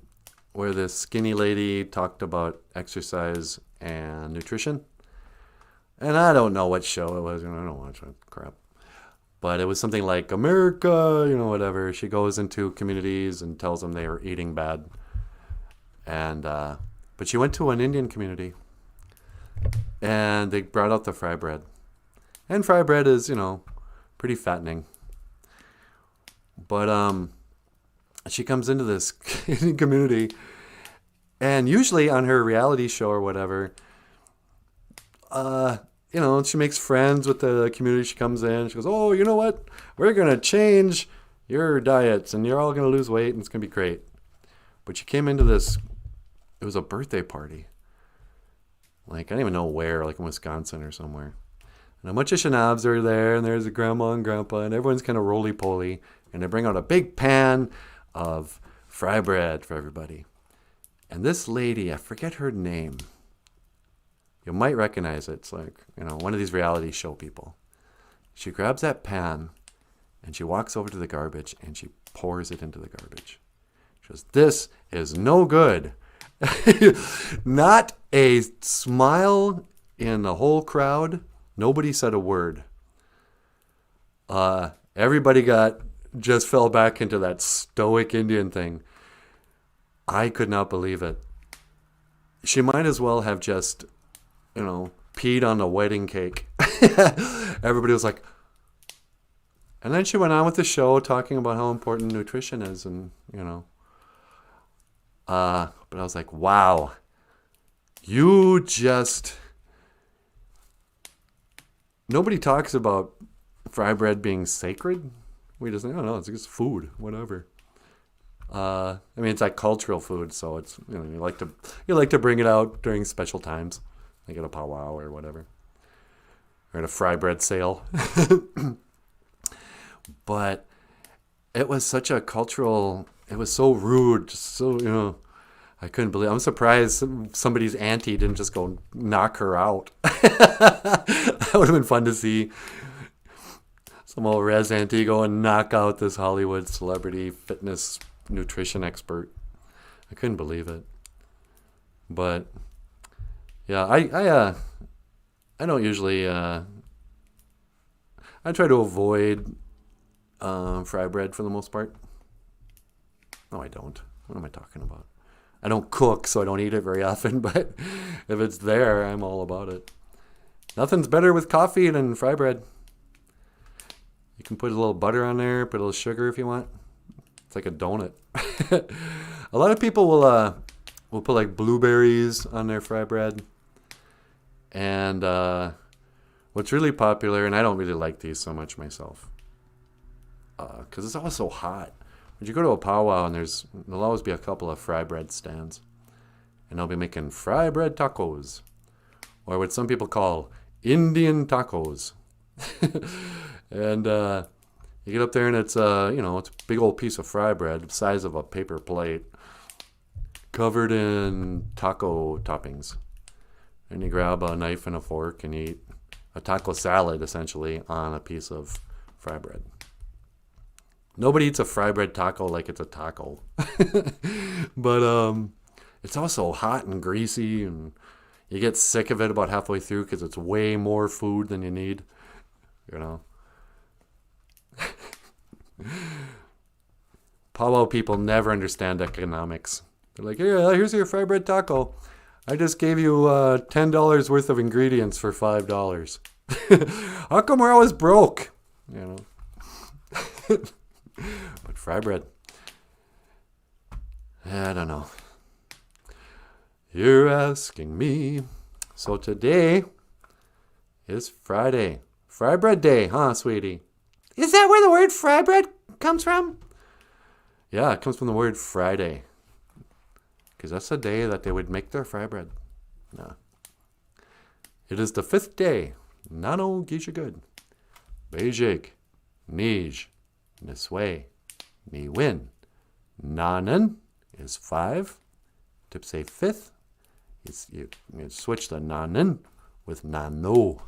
where this skinny lady talked about exercise and nutrition. And I don't know what show it was. I don't watch that crap. But it was something like America, whatever. She goes into communities and tells them they are eating bad. And but she went to an Indian community. And they brought out the fry bread. And fry bread is, pretty fattening. But she comes into this Indian community. And usually on her reality show or whatever, she makes friends with the community. She comes in. She goes, oh, you know what? We're going to change your diets and you're all going to lose weight and it's going to be great. But she came into this, it was a birthday party. Like, I don't even know where, like in Wisconsin or somewhere. And a bunch of shenabs are there and there's a grandma and grandpa and everyone's kind of roly-poly. And they bring out a big pan of fry bread for everybody. And this lady, I forget her name. You might recognize it. It's like, one of these reality show people. She grabs that pan and she walks over to the garbage and she pours it into the garbage. She goes, this is no good. Not a smile in the whole crowd. Nobody said a word. Everybody just fell back into that stoic Indian thing. I could not believe it. She might as well have just peed on a wedding cake. Everybody was like, and then she went on with the show talking about how important nutrition is and, but I was like, wow, nobody talks about fry bread being sacred. We just think, oh no, it's just food, whatever. It's like cultural food, so it's, you like to bring it out during special times. Like at a powwow or whatever. Or at a fry bread sale. But it was such a cultural, it was so rude. So, I couldn't believe, I'm surprised somebody's auntie didn't just go knock her out. That would have been fun to see. Some old res auntie go and knock out this Hollywood celebrity fitness nutrition expert. I couldn't believe it. But yeah, I don't usually. I try to avoid fry bread for the most part. No, I don't. What am I talking about? I don't cook, so I don't eat it very often. But if it's there, I'm all about it. Nothing's better with coffee than fry bread. You can put a little butter on there, put a little sugar if you want. It's like a donut. A lot of people will put like blueberries on their fry bread. And what's really popular, and I don't really like these so much myself, because it's always so hot. When you go to a powwow, and there'll always be a couple of fry bread stands, and they'll be making fry bread tacos, or what some people call Indian tacos. And you get up there, and it's it's a big old piece of fry bread, the size of a paper plate, covered in taco toppings. And you grab a knife and a fork and eat a taco salad, essentially, on a piece of fry bread. Nobody eats a fry bread taco like it's a taco. But it's also hot and greasy, and you get sick of it about halfway through because it's way more food than you need. Powwow people never understand economics. They're like, "Here, here's your fry bread taco. I just gave you $10 worth of ingredients for $5. How come we're always broke?" But fry bread, I don't know. You're asking me. So today is Friday. Fry bread day, huh, sweetie? Is that where the word fry bread comes from? Yeah, it comes from the word Friday. Because that's the day that they would make their fry bread. No. It is the 5th day. Nano gisha good. Bejig. Nij. Nisway. Ni win. Nanan is 5. To say 5th, you switch the nanan with nano.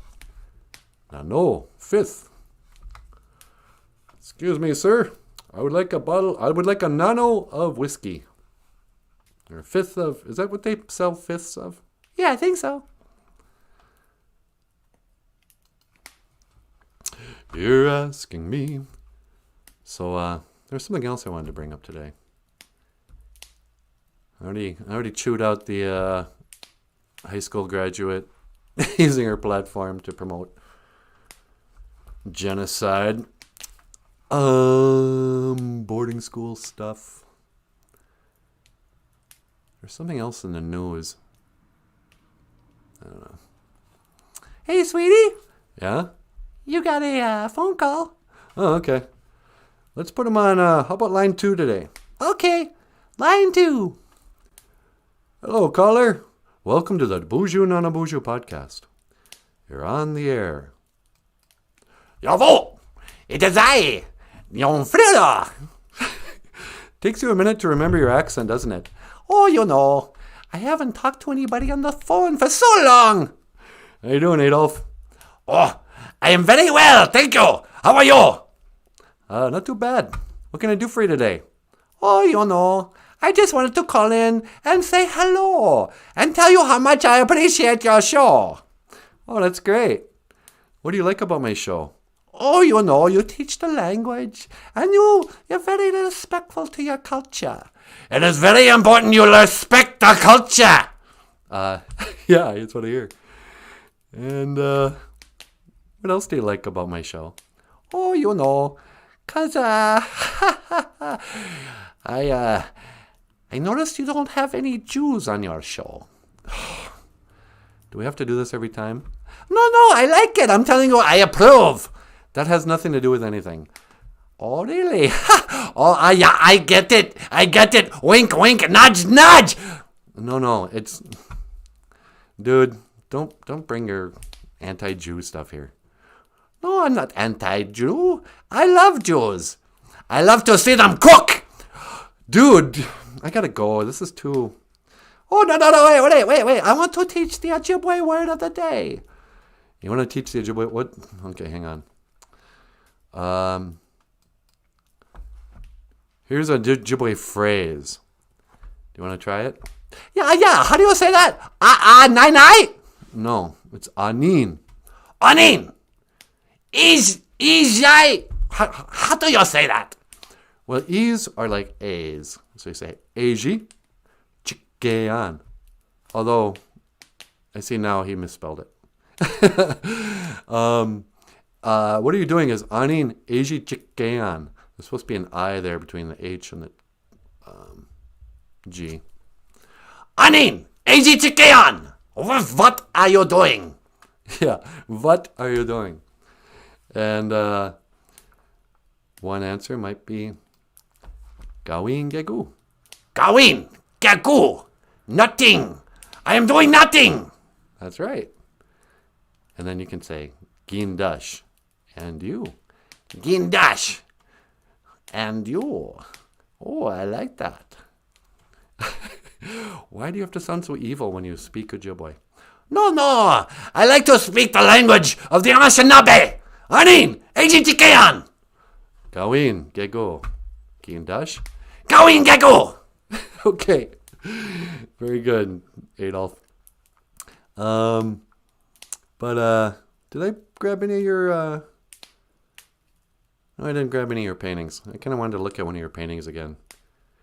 Nano, 5th. Excuse me, sir. I would like a nano of whiskey. Or a 5th of, is that what they sell 5ths of? Yeah, I think so. You're asking me. So, there's something else I wanted to bring up today. I already chewed out the high school graduate using her platform to promote genocide. Boarding school stuff. There's something else in the news. I don't know. Hey, sweetie. Yeah? You got a phone call. Oh, okay. Let's put them on, how about line 2 today? Okay, line 2. Hello, caller. Welcome to the BOOZHOO NANABOOZHOO podcast. You're on the air. Jawohl, it is I, Jon Frida. Takes you a minute to remember your accent, doesn't it? Oh, I haven't talked to anybody on the phone for so long. How you doing, Adolf? Oh, I am very well, thank you. How are you? Not too bad. What can I do for you today? Oh, I just wanted to call in and say hello and tell you how much I appreciate your show. Oh, that's great. What do you like about my show? Oh, you teach the language and you're very respectful to your culture. It is very important you respect the culture. Yeah, that's what I hear. And what else do you like about my show? Oh, cause I noticed you don't have any Jews on your show. Do we have to do this every time? No, I like it. I'm telling you, I approve. That has nothing to do with anything. Oh, really? Oh, yeah, I get it. Wink, wink, nudge, nudge. No, it's... Dude, don't bring your anti-Jew stuff here. No, I'm not anti-Jew. I love Jews. I love to see them cook. Dude, I gotta go. This is too... Oh, no, wait. I want to teach the Ojibwe word of the day. You want to teach the Ojibwe... What? Okay, hang on. Here's a Ojibwe phrase. you want to try it? Yeah. How do you say that? Nai. No, it's anin. Anin. Ijai. How do you say that? Well, E's are like A's. So you say Eji Chikean. Although, I see now he misspelled it. What are you doing is anin Eji Chikean. There's supposed to be an I there between the H and the G. Anin Eji Chikean. What are you doing? Yeah, what are you doing? And one answer might be Gawin Gegu. Gawin Gegu. Nothing. I am doing nothing. That's right. And then you can say Gindash. And you. Gindash. And you. Oh, I like that. Why do you have to sound so evil when you speak Ojibwe? No. I like to speak the language of the Anishinaabe. Anin, Ejitikean. Gawin, Gego. Gindash. Gawin Gego. Okay. Very good, Adolf. But did I grab any of your no, I didn't grab any of your paintings. I kind of wanted to look at one of your paintings again.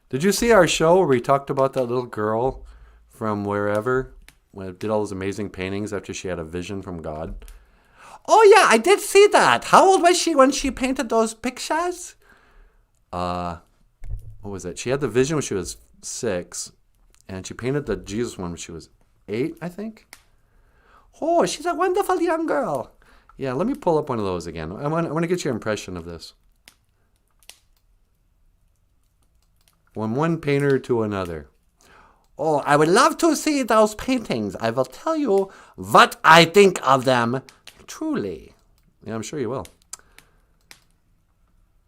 Did you see our show where we talked about that little girl from wherever did all those amazing paintings after she had a vision from God? Oh, yeah, I did see that. How old was she when she painted those pictures? What was it? She had the vision when she was 6, and she painted the Jesus one when she was 8, I think. Oh, she's a wonderful young girl. Yeah, let me pull up one of those again. I want to get your impression of this. From one painter to another. Oh, I would love to see those paintings. I will tell you what I think of them. Truly. Yeah, I'm sure you will.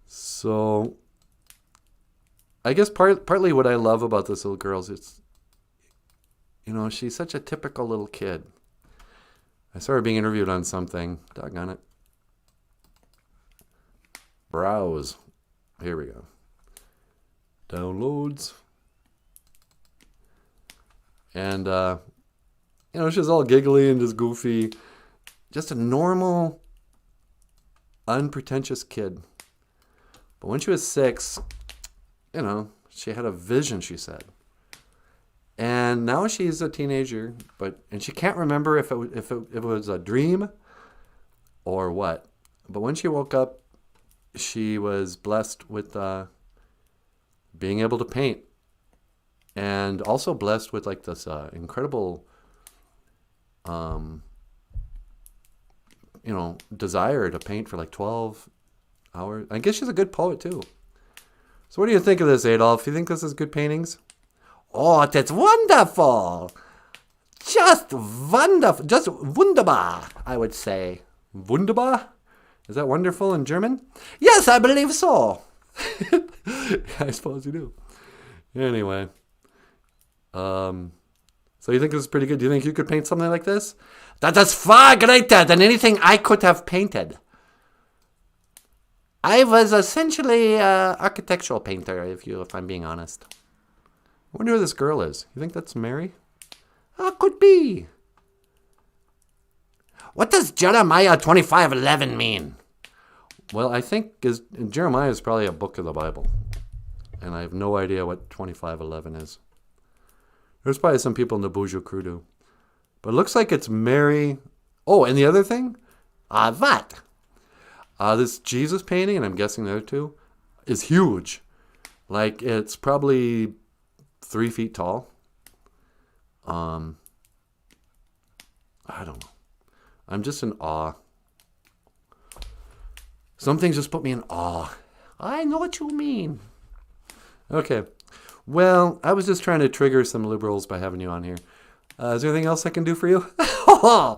So, I guess partly what I love about this little girl is it's, she's such a typical little kid. I saw her being interviewed on something. Doggone it. Browse. Here we go. Downloads. And, she's all giggly and just goofy. Just a normal, unpretentious kid. But when she was 6, she had a vision, she said. And now she's a teenager, and she can't remember if it was a dream or what. But when she woke up, she was blessed with being able to paint, and also blessed with like this incredible, desire to paint for like 12 hours. I guess she's a good poet too. So what do you think of this, Adolf? Do you think this is good paintings? Oh, that's wonderful. Just wonderful. Just wunderbar, I would say. Wunderbar? Is that wonderful in German? Yes, I believe so. I suppose you do. Anyway. So you think this is pretty good? Do you think you could paint something like this? That is far greater than anything I could have painted. I was essentially an architectural painter, if I'm being honest. I wonder who this girl is. You think that's Mary? Could be. What does Jeremiah 25:11 mean? Well, I think Jeremiah is probably a book of the Bible. And I have no idea what 25:11 is. There's probably some people in the BOOZHOO crew do. But it looks like it's Mary. Oh, and the other thing? What? This Jesus painting, and I'm guessing the other two, is huge. Like, it's probably 3 feet tall. I don't know. I'm just in awe. Some things just put me in awe. I know what you mean. Okay. Well, I was just trying to trigger some liberals by having you on here. Is there anything else I can do for you? No,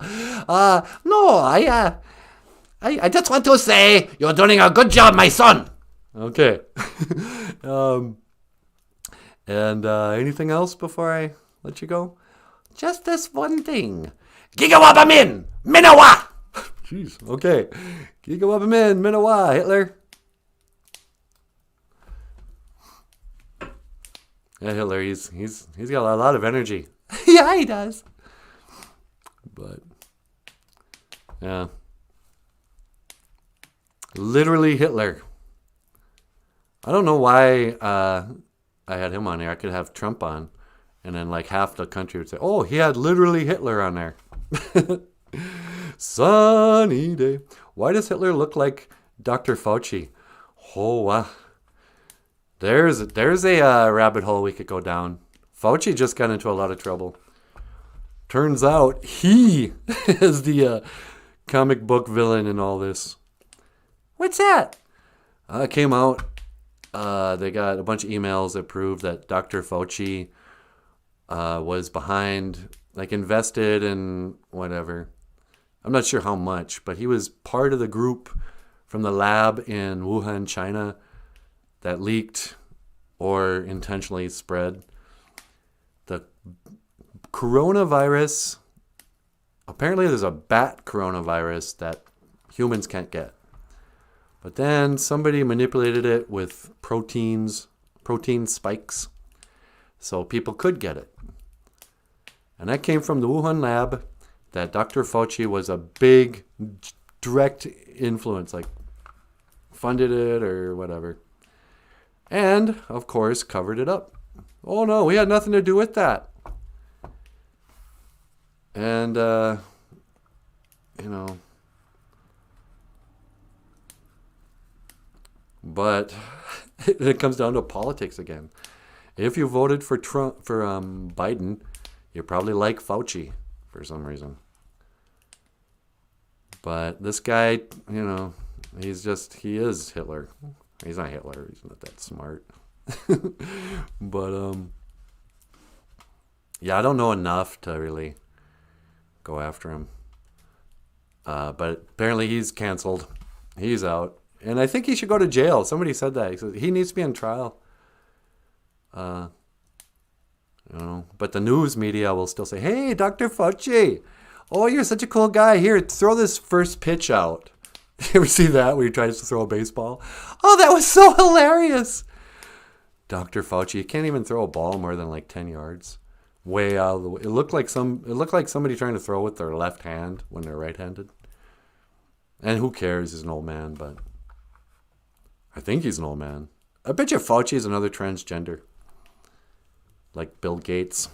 I just want to say you're doing a good job, my son. Okay. And anything else before I let you go? Just this one thing. Gigawabamin, Minawa. Jeez. Okay. Gigawabamin, Minawa, Hitler. Yeah, Hitler, he's got a lot of energy. Yeah, he does. But yeah. Literally Hitler. I don't know why I had him on here. I could have Trump on, and then like half the country would say, "Oh, he had literally Hitler on there." Sunny day. Why does Hitler look like Dr. Fauci? Oh, wow. There's a rabbit hole we could go down. Fauci just got into a lot of trouble. Turns out he is the comic book villain in all this. What's that? It came out. They got a bunch of emails that proved that Dr. Fauci was behind, like invested in whatever. I'm not sure how much, but he was part of the group from the lab in Wuhan, China, that leaked or intentionally spread the coronavirus. Apparently there's a bat coronavirus that humans can't get. But then somebody manipulated it with protein spikes, so people could get it. And that came from the Wuhan lab, that Dr. Fauci was a big direct influence, like funded it or whatever. And, of course, covered it up. Oh no, we had nothing to do with that. And, but it comes down to politics again. If you voted for Biden, you probably like Fauci for some reason. But this guy, he is Hitler. He's not Hitler. He's not that smart. But, yeah, I don't know enough to really go after him. But apparently he's canceled. He's out. And I think he should go to jail. Somebody said that. He said he needs to be on trial. But the news media will still say, "Hey, Dr. Fauci, oh, you're such a cool guy. Here, throw this first pitch out." You ever see that where he tries to throw a baseball? Oh, that was so hilarious. Dr. Fauci, you can't even throw a ball more than like 10 yards. Way out of the way. It looked like somebody trying to throw with their left hand when they're right-handed. And who cares? He's an old man, but I think he's an old man. I bet you Fauci is another transgender. Like Bill Gates.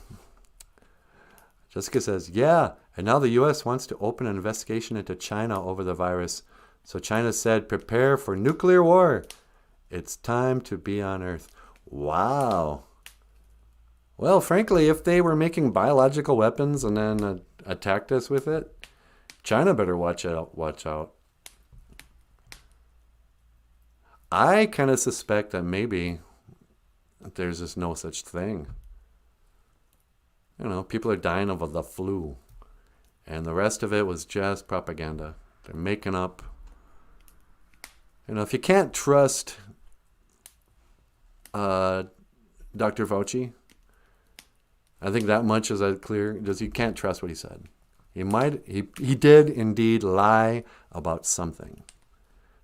Jessica says, yeah, and now the U.S. wants to open an investigation into China over the virus. So China said, prepare for nuclear war. It's time to be on Earth. Wow. Well, frankly, if they were making biological weapons and then attacked us with it, China better watch out. I kind of suspect that maybe there's just no such thing. People are dying of the flu. And the rest of it was just propaganda. They're making up. If you can't trust Dr. Fauci, I think that much is clear. Because you can't trust what he said. He did indeed lie about something.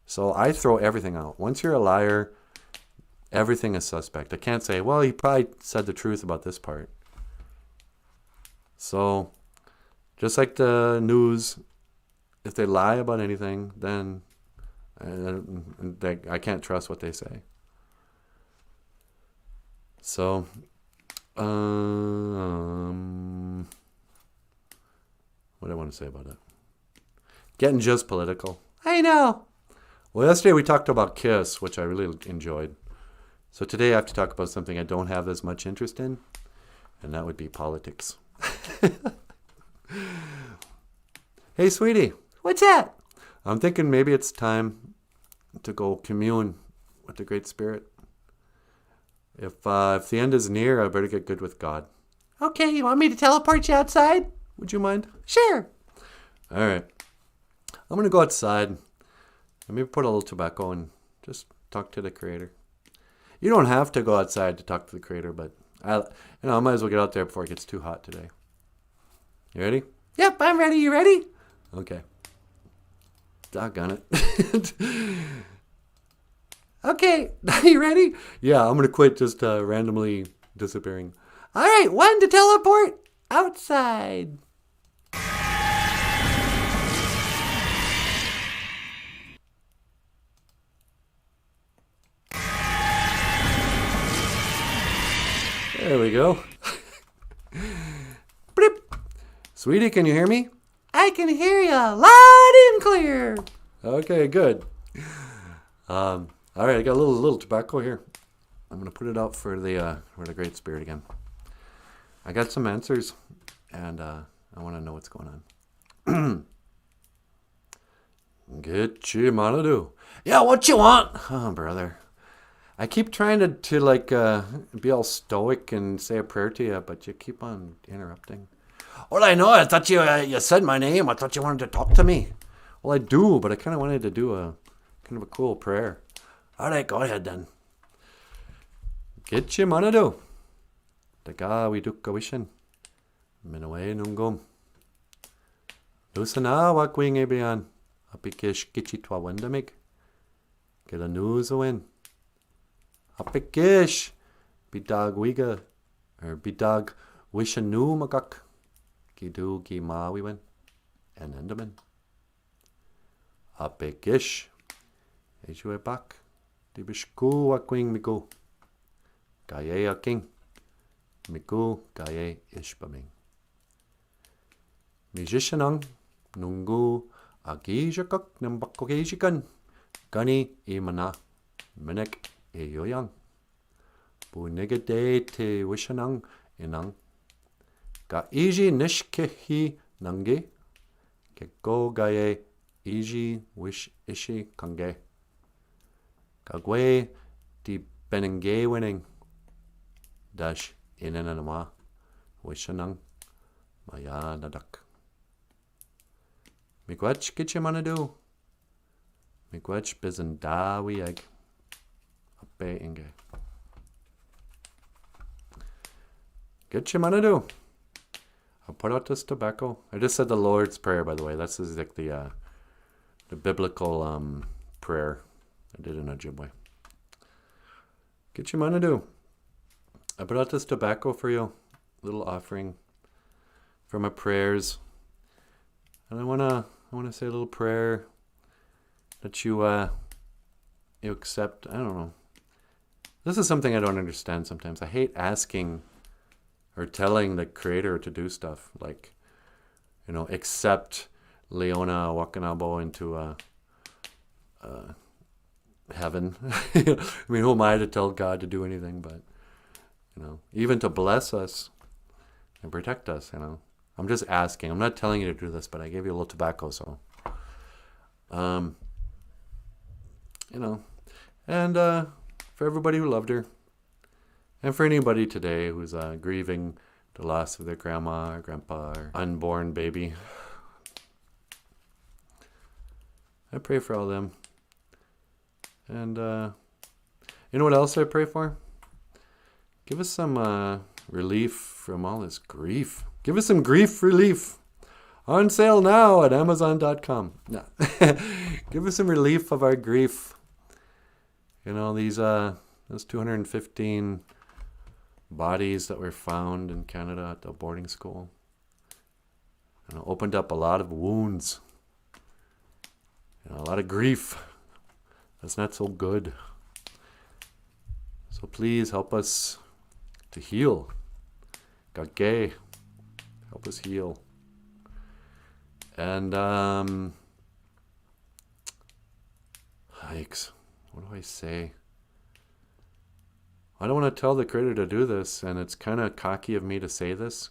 So I throw everything out. Once you're a liar, everything is suspect. I can't say, well, he probably said the truth about this part. So, just like the news, if they lie about anything, then I can't trust what they say. So, what do I want to say about it? Getting just political. I know. Well, yesterday we talked about Kiss, which I really enjoyed. So today I have to talk about something I don't have as much interest in, and that would be politics. Hey, sweetie. What's that? I'm thinking maybe it's time to go commune with the Great Spirit. If the end is near, I better get good with God. Okay, you want me to teleport you outside? Would you mind? Sure. All right. I'm going to go outside. And maybe put a little tobacco and just talk to the Creator. You don't have to go outside to talk to the Creator, but I might as well get out there before it gets too hot today. You ready? Yep, I'm ready. You ready? Okay. Doggone it. Okay, you ready? Yeah, I'm going to quit just randomly disappearing. All right, 1 to teleport outside. There we go. Bloop. Sweetie, can you hear me? I can hear you loud and clear. Okay, good. All right, I got a little tobacco here. I'm gonna put it out for the Great Spirit again. I got some answers, and I want to know what's going on. Get you, Manadu. Yeah, what you want? Oh, brother. I keep trying to like be all stoic and say a prayer to you, but you keep on interrupting. Well, I know. I thought you said my name. I thought you wanted to talk to me. Well, I do, but I kind of wanted to do a kind of a cool prayer. All right, go ahead then. Get you, Manadu. Daga widuka wishin. Minawe nungum. Lusana wakwing ebian. Apikish kichitwa wendamig. Get a news win. Apikish. Bidag wiga. Or bidag wishanu magak. Gidu gi ma we win. And endaman. Apikish. Ejue bak. Dibishku wakwing migo. Gaye a king. Miku gaye ishbaming. Mijishanang nungu agijakak nambakogejikan. Gani imana minek eyoyang. Bunigade te wishanang inang. Ga iji nishkehi nange. Keko gaye iji wish ishi kange. Gagwe di benenge winning. Dash inanama wishanang maya nadak. Miigwech kitche manadu. Miigwech bizen dawi egg. Appe inge. Kitche manadu. I'll put out this tobacco. I just said the Lord's Prayer, by the way. This is like the biblical prayer I did in Ojibwe. Kitche manadu. I brought this tobacco for you, little offering for my prayers, and I wanna say a little prayer that you accept. I don't know. This is something I don't understand sometimes. I hate asking or telling the Creator to do stuff like, accept Leona Guacanabo into heaven. I mean, who am I to tell God to do anything? But even to bless us and protect us, I'm just asking. I'm not telling you to do this, but I gave you a little tobacco, so. And for everybody who loved her, and for anybody today who's grieving the loss of their grandma or grandpa or unborn baby, I pray for all them. And you know what else I pray for? Give us some relief from all this grief. Give us some grief relief. On sale now at Amazon.com. No. Give us some relief of our grief. Those 215 bodies that were found in Canada at the boarding school. Opened up a lot of wounds. A lot of grief. That's not so good. So please help us to heal. Gage, help us heal. And yikes, what do I say? I don't want to tell the Creator to do this, and it's kind of cocky of me to say this,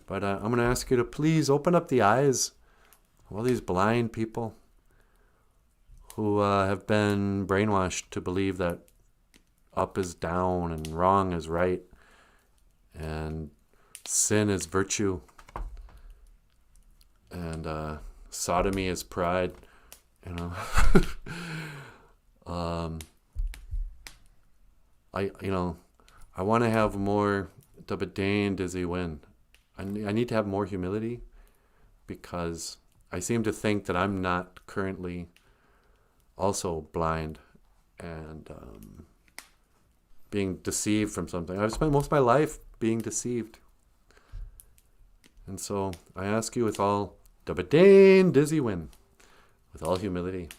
but I'm going to ask you to please open up the eyes of all these blind people who have been brainwashed to believe that up is down and wrong is right and sin is virtue and sodomy is pride. I want to have more Tabadain Dizzy win. I need to have more humility because I seem to think that I'm not currently also blind and being deceived from something. I've spent most of my life being deceived. And so I ask you with all Dabadane Dizzy Win, with all humility,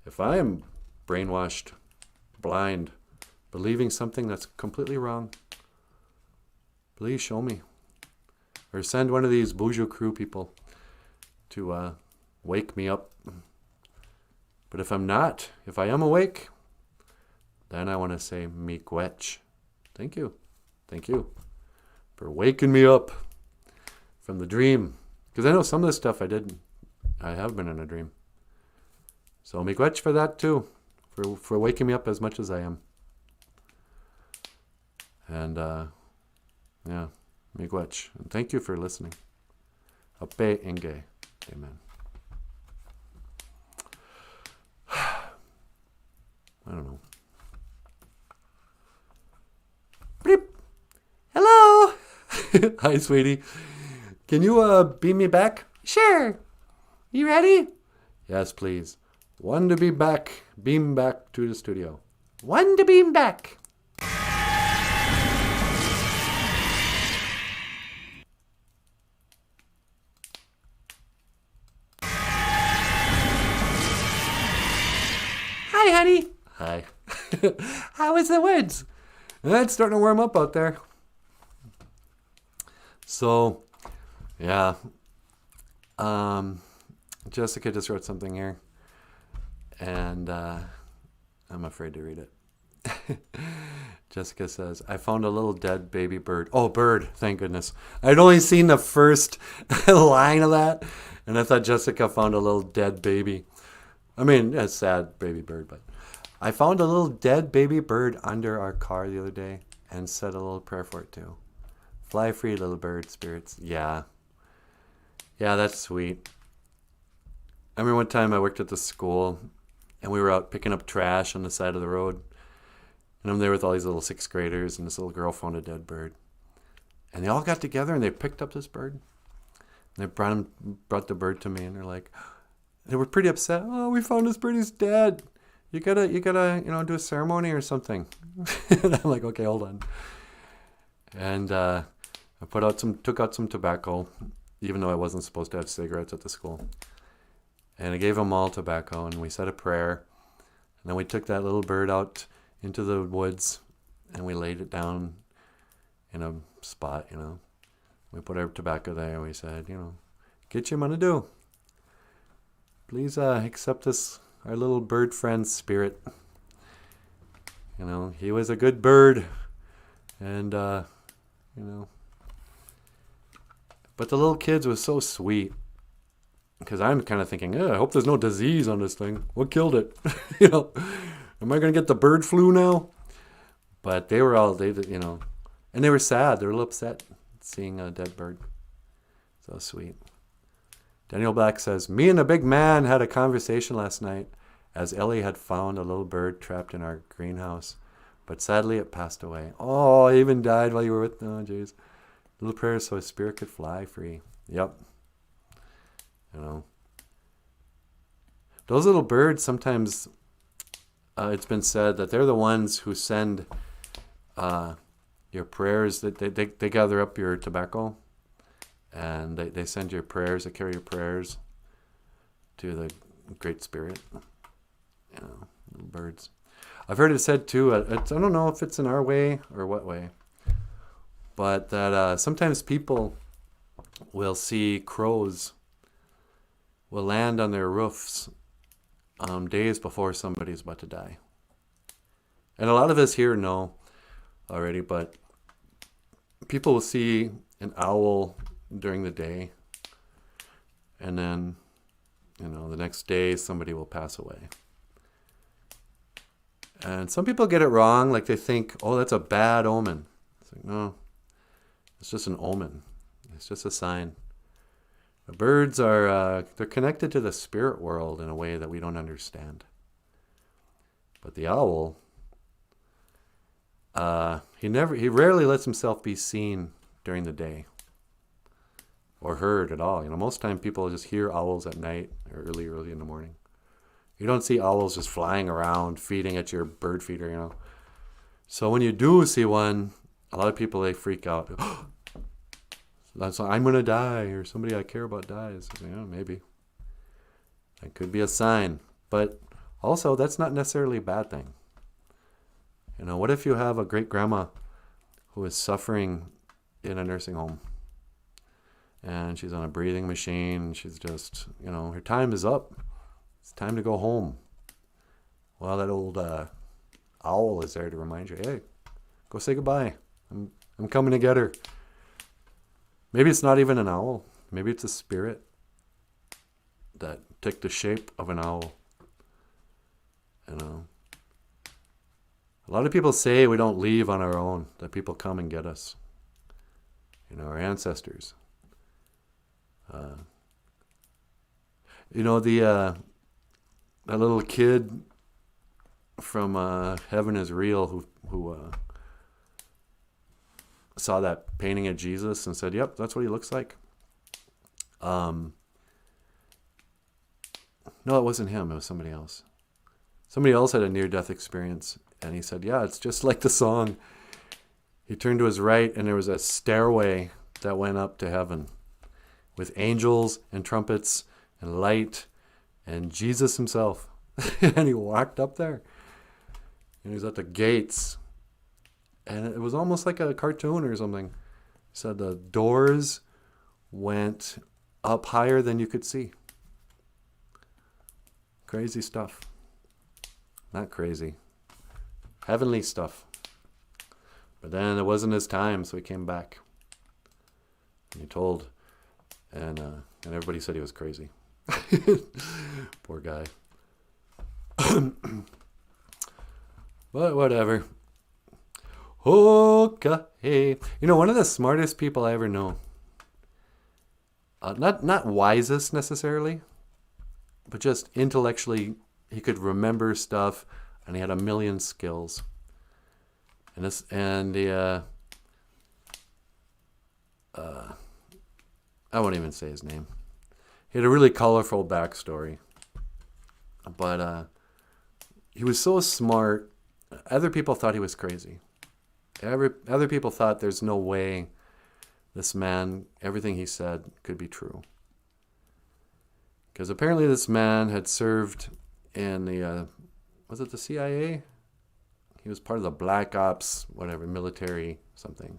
if I am brainwashed, blind, believing something that's completely wrong, please show me. Or send one of these BOOZHOO crew people to wake me up. But if I'm not, if I am awake, then I want to say miigwech. Thank you. Thank you for waking me up from the dream. Because I know some of this stuff I have been in a dream. So miigwech for that too. For waking me up as much as I am. And yeah, miigwech. And thank you for listening. Ape Inge. Amen. I don't know. Bleep. Hello. Hi, sweetie. Can you beam me back? Sure. You ready? Yes, please. One to be back. Beam back to the studio. One to beam back. Hi, honey. Hi. How was the woods? It's starting to warm up out there. So, yeah. Jessica just wrote something here. And I'm afraid to read it. Jessica says, I found a little dead baby bird. Oh, bird. Thank goodness. I'd only seen the first line of that. And I thought Jessica found a little dead baby. I mean, a sad baby bird, but I found a little dead baby bird under our car the other day and said a little prayer for it too. Fly free, little bird spirits. Yeah. Yeah, that's sweet. I remember one time I worked at the school and we were out picking up trash on the side of the road. And I'm there with all these little 6th graders and this little girl found a dead bird. And they all got together and they picked up this bird. And they brought the bird to me and they're like, they were pretty upset. Oh, we found this bird, he's dead. You gotta, do a ceremony or something. And I'm like, okay, hold on. And I took out some tobacco, even though I wasn't supposed to have cigarettes at the school. And I gave them all tobacco, and we said a prayer. And then we took that little bird out into the woods, and we laid it down in a spot, We put our tobacco there, and we said, get your money do. Please accept this, our little bird friend's spirit. He was a good bird. And, But the little kids was so sweet. Because I'm kind of thinking, I hope there's no disease on this thing. What killed it? Am I going to get the bird flu now? But they were and they were sad. They were a little upset seeing a dead bird. So sweet. Daniel Black says, me and a big man had a conversation last night as Ellie had found a little bird trapped in our greenhouse. But sadly it passed away. Oh, it even died while you were with them. Oh, jeez. Little prayer so his spirit could fly free. Yep. Those little birds, sometimes it's been said that they're the ones who send your prayers. They gather up your tobacco. And they send your prayers, they carry your prayers to the Great Spirit. Little birds. I've heard it said too, I don't know if it's in our way or what way, but that sometimes people will see crows will land on their roofs days before somebody's about to die. And a lot of us here know already, but people will see an owl during the day, and then the next day somebody will pass away. And some people get it wrong, like they think, oh, that's a bad omen. It's like, no, it's just an omen. It's just a sign. The birds are they're connected to the spirit world in a way that we don't understand. But the owl, he rarely lets himself be seen during the day or heard at all. Most time people just hear owls at night or early in the morning. You don't see owls just flying around feeding at your bird feeder, So when you do see one, a lot of people, they freak out. That's I'm going to die, or somebody I care about dies. Yeah, maybe. That could be a sign. But also, that's not necessarily a bad thing. You know, what if you have a great grandma who is suffering in a nursing home? And she's on a breathing machine. She's just, you know, her time is up. It's time to go home. Well, that old owl is there to remind you, hey, go say goodbye. I'm coming to get her. Maybe it's not even an owl. Maybe it's a spirit that took the shape of an owl. You know, a lot of people say we don't leave on our own, that people come and get us. You know, our ancestors. You know, that little kid from Heaven is Real who saw that painting of Jesus and said, yep, that's what he looks like. No, it wasn't him. It was somebody else. Somebody else had a near-death experience, and he said, yeah, it's just like the song. He turned to his right, and there was a stairway that went up to heaven with angels and trumpets and light and Jesus himself. And he walked up there, and he was at the gates, and it was almost like a cartoon or something. He said the doors went up higher than you could see. Crazy stuff. Not crazy. Heavenly stuff. But then it wasn't his time, so he came back. And he told, and everybody said he was crazy. Poor guy. But whatever. Okay. You know, one of the smartest people I ever know, not wisest necessarily, but just intellectually, he could remember stuff, and he had a million skills. I won't even say his name. He had a really colorful backstory, but he was so smart. Other people thought he was crazy. Other people thought there's no way this man, everything he said, could be true. Because apparently this man had served in the, was it the CIA? He was part of the Black Ops, whatever, military something.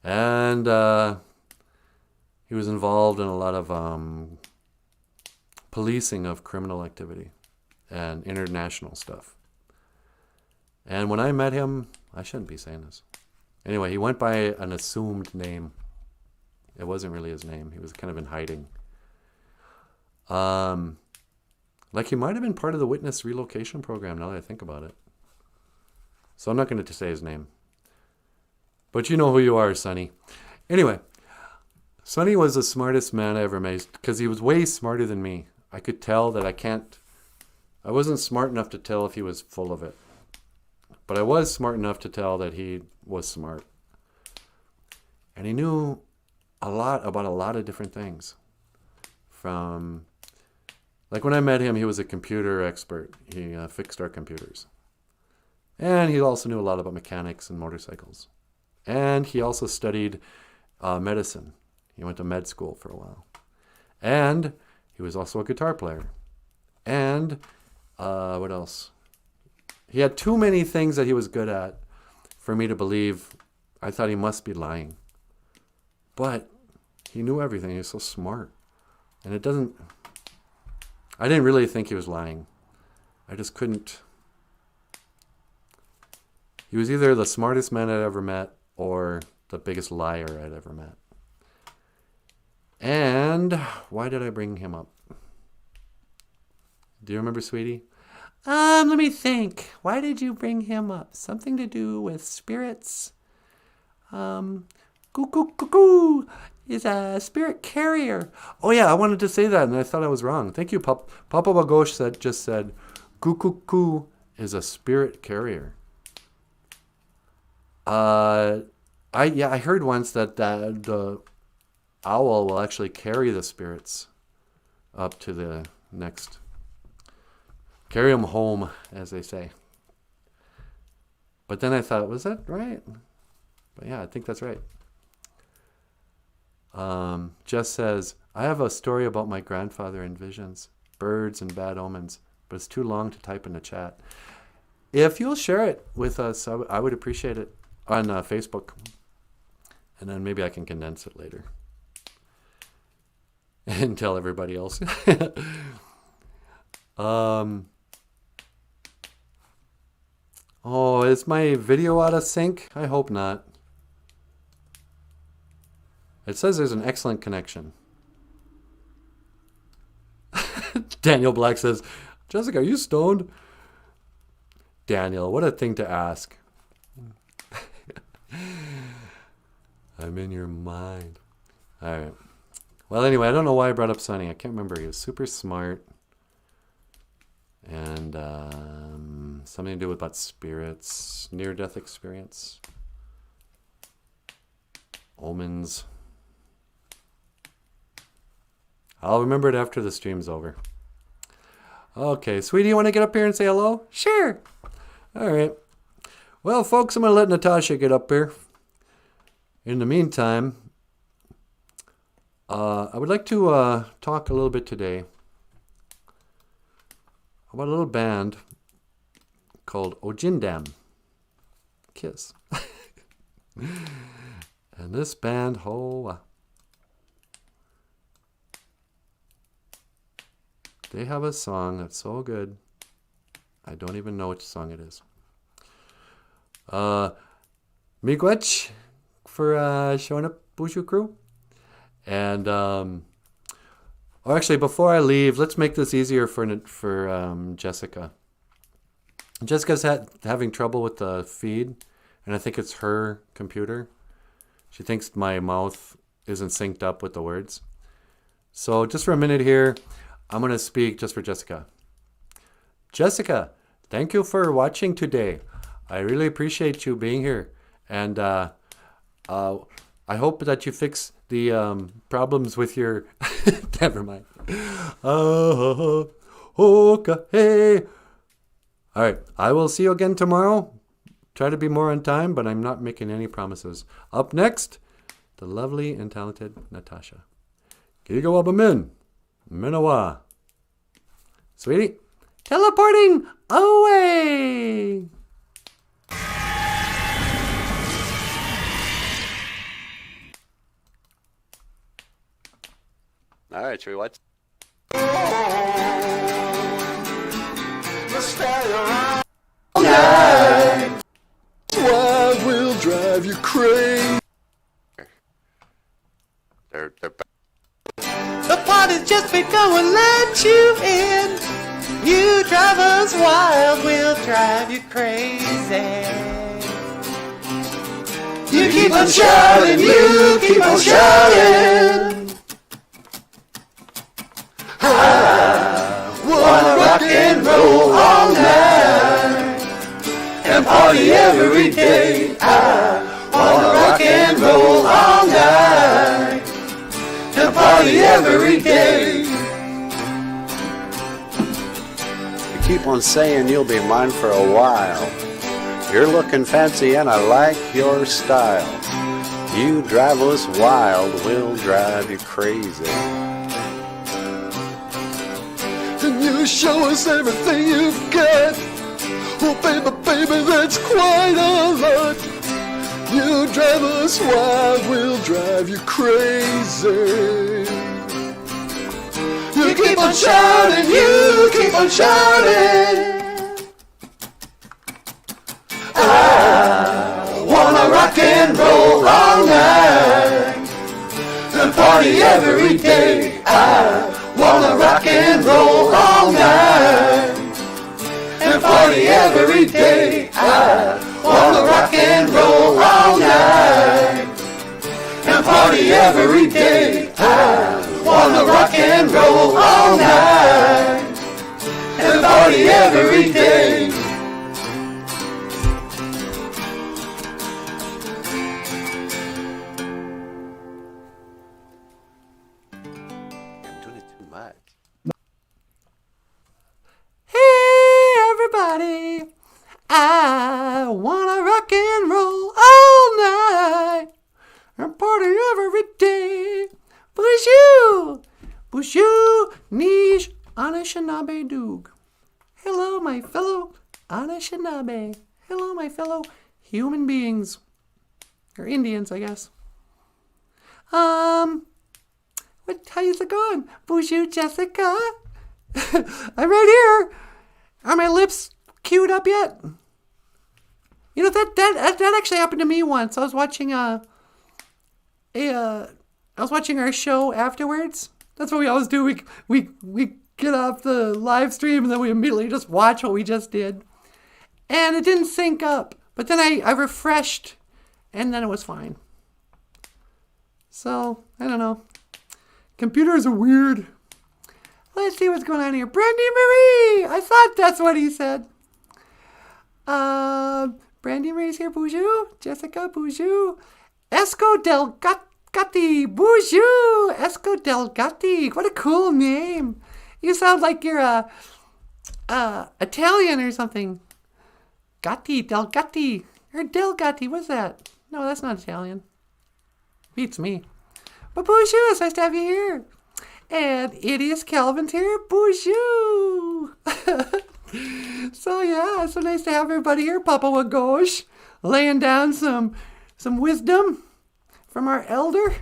And he was involved in a lot of policing of criminal activity and international stuff. And when I met him, I shouldn't be saying this. Anyway, he went by an assumed name. It wasn't really his name. He was kind of in hiding. Like he might have been part of the witness relocation program, now that I think about it. So I'm not going to say his name. But you know who you are, Sonny. Anyway, Sonny was the smartest man I ever met because he was way smarter than me. I could tell that I wasn't smart enough to tell if he was full of it. But I was smart enough to tell that he was smart. And he knew a lot about a lot of different things. From, like when I met him, he was a computer expert. He fixed our computers. And he also knew a lot about mechanics and motorcycles. And he also studied medicine. He went to med school for a while. And he was also a guitar player. And what else? He had too many things that he was good at for me to believe. I thought he must be lying. But he knew everything. He was so smart. And I didn't really think he was lying. I just couldn't. He was either the smartest man I'd ever met or the biggest liar I'd ever met. And why did I bring him up? Do you remember, sweetie? Let me think. Why did you bring him up? Something to do with spirits? Goo is a spirit carrier. Oh yeah, I wanted to say that and I thought I was wrong. Thank you, Papa Bagosh just said, Goo is a spirit carrier. I heard once that the owl will actually carry the spirits up to the next. Carry them home, as they say. But then I thought, was that right? But yeah, I think that's right. Jess says, I have a story about my grandfather and visions, birds and bad omens, but it's too long to type in the chat. If you'll share it with us, I would appreciate it on Facebook. And then maybe I can condense it later and tell everybody else. Oh, is my video out of sync? I hope not. It says there's an excellent connection. Daniel Black says, Jessica, are you stoned? Daniel, what a thing to ask. I'm in your mind. All right. Well, anyway, I don't know why I brought up Sonny. I can't remember. He was super smart. And something to do with about spirits, near-death experience, omens. I'll remember it after the stream's over. Okay, sweetie, you want to get up here and say hello? Sure. All right. Well, folks, I'm going to let Natasha get up here. In the meantime, I would like to talk a little bit today about a little band called Ojibwe. Kiss. And this band, they have a song that's so good, I don't even know which song it is. Miigwech for showing up, BOOZHOO crew. And, or actually, before I leave, let's make this easier for Jessica. Jessica's having trouble with the feed, and I think it's her computer. She thinks my mouth isn't synced up with the words. So just for a minute here, I'm going to speak just for Jessica. Jessica, thank you for watching today. I really appreciate you being here. And I hope that you fix the problems with your... Never mind. Okay. All right. I will see you again tomorrow. Try to be more on time, but I'm not making any promises. Up next, the lovely and talented Natasha. Gigawabamin. Minawa. Sweetie, teleporting away. All right, should we watch? Why will drive you crazy? They're The party's just been going, let you in. You drive us wild, we'll drive you crazy. You keep on shouting, you keep on shouting. I wanna rock and roll all night and party every day. I wanna rock and roll all night and party every day. You keep on saying you'll be mine for a while. You're looking fancy and I like your style. You drive us wild, we'll drive you crazy. And you show us everything you've got. Oh baby, baby, that's quite a lot. You drive us wild, we'll drive you crazy. You keep on shouting, you keep on shouting. I wanna rock and roll all night and party every day. I wanna rock and roll all night and party every day. I wanna rock and roll all night and party every day. I wanna rock and roll all night and party every day. I'm doing it too much. Hey everybody, I wanna BOOZHOO Nish Anishinaabe Doog. Hello, my fellow Anishinaabe. Hello, my fellow human beings. Or Indians, I guess. How's it going? BOOZHOO Jessica? I'm right here. Are my lips queued up yet? You know, that actually happened to me once. I was watching I was watching our show afterwards. That's what we always do. We get off the live stream and then we immediately just watch what we just did. And it didn't sync up. But then I refreshed and then it was fine. So, I don't know. Computers are weird. Let's see what's going on here. Brandy Marie! I thought that's what he said. Brandy Marie's here. BOOZHOO. Jessica, BOOZHOO. Esco Del Gatti. BOOZHOO. Esco Del Gatti. What a cool name. You sound like you're Italian or something. Gatti. Del Gatti. Or Del Gatti. What's that? No, that's not Italian. Beats me. But BOOZHOO, it's nice to have you here. And Idiot Calvin's here. BOOZHOO. So yeah, it's so nice to have everybody here. Papa Wagosh laying down some wisdom from our elder.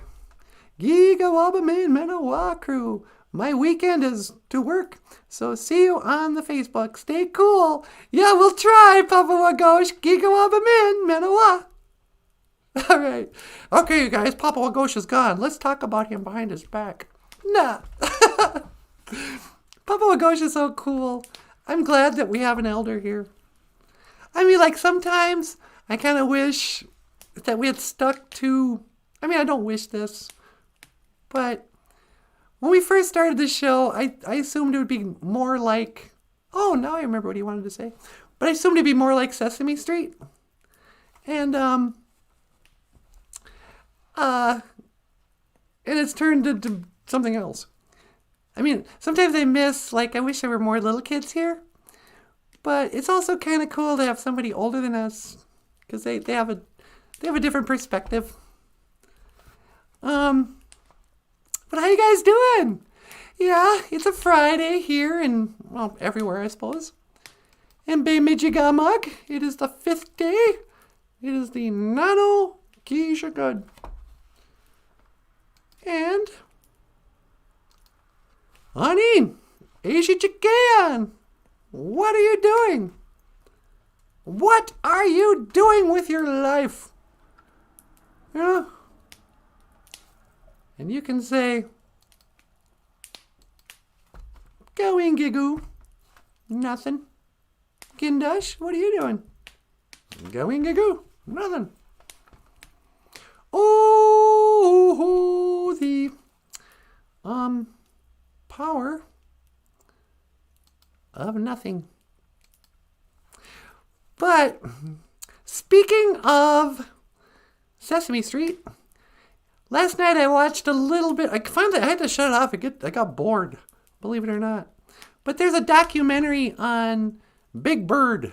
Giga Wabaman Menawa crew. My weekend is to work, so see you on the Facebook. Stay cool. Yeah, we'll try, Papa Wagosh. Giga Wabaman Menawa. All right. Okay, you guys, Papa Wagosh is gone. Let's talk about him behind his back. Nah. Papa Wagosh is so cool. I'm glad that we have an elder here. I mean, like, sometimes I kind of wish that we had stuck to... I mean, I don't wish this. But when we first started the show, I assumed it would be more like... Oh, now I remember what he wanted to say. But I assumed it'd be more like Sesame Street. And it's turned into something else. I mean, sometimes I miss, like, I wish there were more little kids here. But it's also kind of cool to have somebody older than us. Because they have a different perspective. But how you guys doing? Yeah, it's a Friday here and, well, everywhere, I suppose. And Bemidjigamog, it is the 5th day. It is the Nano Gishagud. And... Honey, Aishichikan, what are you doing? What are you doing with your life? Yeah. And you can say, going Gigoo, nothing. Kindush, what are you doing? Going Gigoo, nothing. Oh, the, power of nothing. But speaking of Sesame Street, last night I watched a little bit. I had to shut it off. I got bored, believe it or not. But there's a documentary on Big Bird,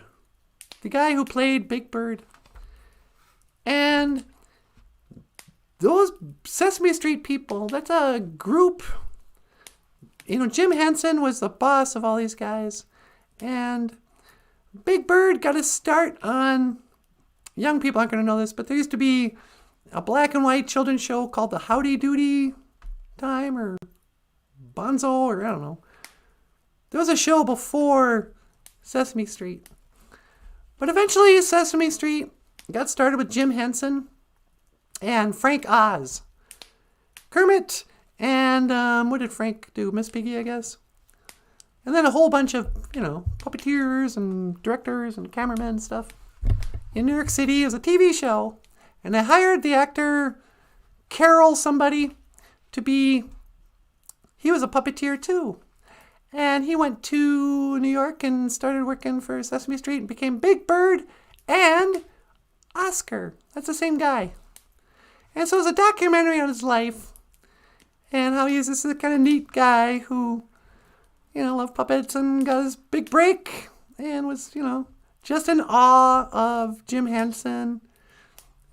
the guy who played Big Bird. And those Sesame Street people, that's a group. You know, Jim Henson was the boss of all these guys. And Big Bird got his start on, young people aren't going to know this, but there used to be a black and white children's show called the Howdy Doody Time or Bonzo or I don't know. There was a show before Sesame Street. But eventually Sesame Street got started with Jim Henson and Frank Oz. Kermit and what did Frank do? Miss Piggy, I guess. And then a whole bunch of, you know, puppeteers and directors and cameramen and stuff. In New York City, it was a TV show. And they hired the actor Carol somebody to be, he was a puppeteer too. And he went to New York and started working for Sesame Street and became Big Bird and Oscar. That's the same guy. And so it was a documentary on his life and how he was this kind of neat guy who, you know, loved puppets and got his big break and was, you know, just in awe of Jim Henson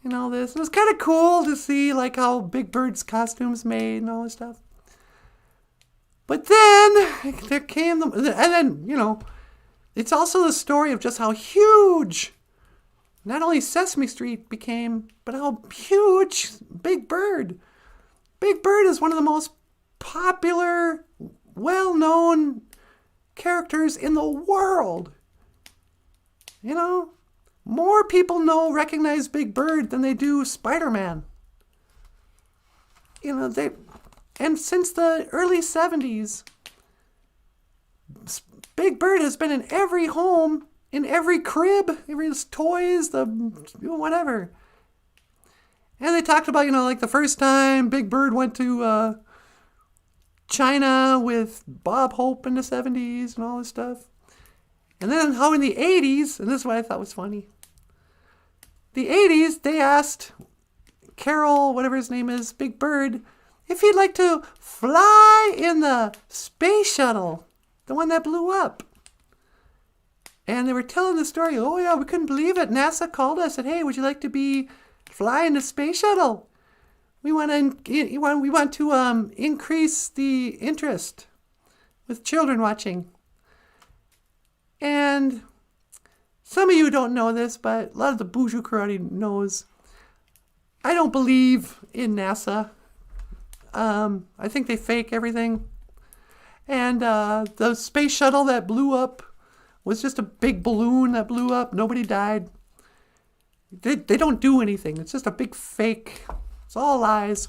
and all this. It was kind of cool to see, like, how Big Bird's costumes made and all this stuff. But then there came the, and then, you know, it's also the story of just how huge not only Sesame Street became, but how huge Big Bird. Big Bird is one of the most popular, well-known characters in the world. You know, more people recognize Big Bird than they do Spider-Man. You know, and since the early 70s, Big Bird has been in every home, in every crib, every toys, whatever. And they talked about, you know, like the first time Big Bird went to China with Bob Hope in the 70s and all this stuff. And then how in the 80s, and this is what I thought was funny, the 80s, they asked Carol, whatever his name is, Big Bird, if he'd like to fly in the space shuttle, the one that blew up. And they were telling the story, oh yeah, we couldn't believe it. NASA called us and said, hey, would you like to fly in the space shuttle? We want to increase the interest with children watching. And some of you don't know this, but a lot of the BOOZHOO community knows. I don't believe in NASA. I think they fake everything. And the space shuttle that blew up was just a big balloon that blew up. Nobody died. They don't do anything. It's just a big fake. It's all lies.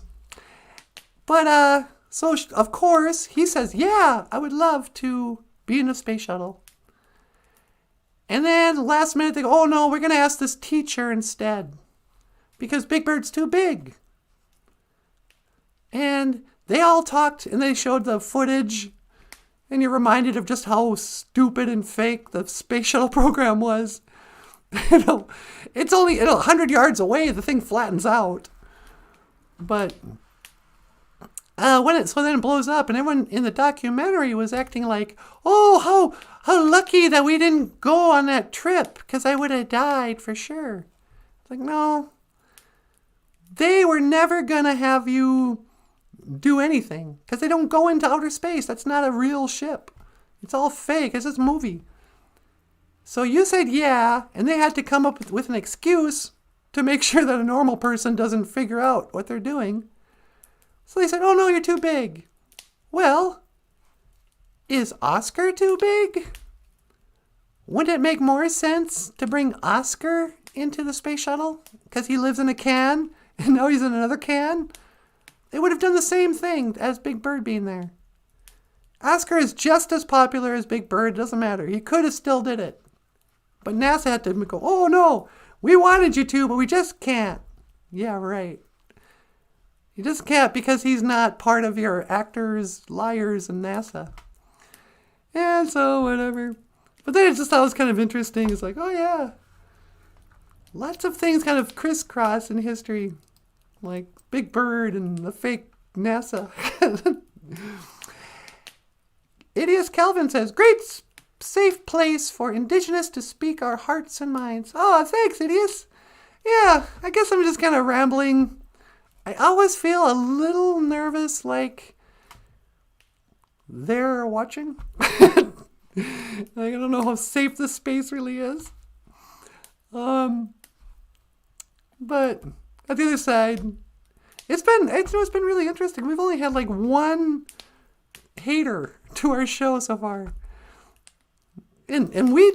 But, so, of course, he says, yeah, I would love to be in a space shuttle. And then last minute they go, oh no, we're going to ask this teacher instead. Because Big Bird's too big. And they all talked and they showed the footage. And you're reminded of just how stupid and fake the space shuttle program was. You know, it's only 100 yards away, the thing flattens out. But so then it blows up, and everyone in the documentary was acting like, oh, how lucky that we didn't go on that trip, because I would have died for sure. It's like, no, they were never going to have you do anything, because they don't go into outer space. That's not a real ship. It's all fake. It's just a movie. So you said yeah, and they had to come up with an excuse to make sure that a normal person doesn't figure out what they're doing. So they said, oh no, you're too big. Well, is Oscar too big? Wouldn't it make more sense to bring Oscar into the space shuttle? Because he lives in a can, and now he's in another can? They would have done the same thing as Big Bird being there. Oscar is just as popular as Big Bird. It doesn't matter. He could have still did it. But NASA had to go, oh no, we wanted you to, but we just can't. Yeah, right. You just can't because he's not part of your actors, liars, and NASA. And so, whatever. But then I just thought it was kind of interesting. It's like, oh yeah. Lots of things kind of crisscross in history. Like Big Bird and the fake NASA. Idiot Calvin says, great safe place for Indigenous to speak our hearts and minds. Oh, thanks, Idiot. Yeah, I guess I'm just kind of rambling. I always feel a little nervous, like they're watching. I don't know how safe this space really is. But at the other side, it's been really interesting. We've only had like one hater to our show so far. And we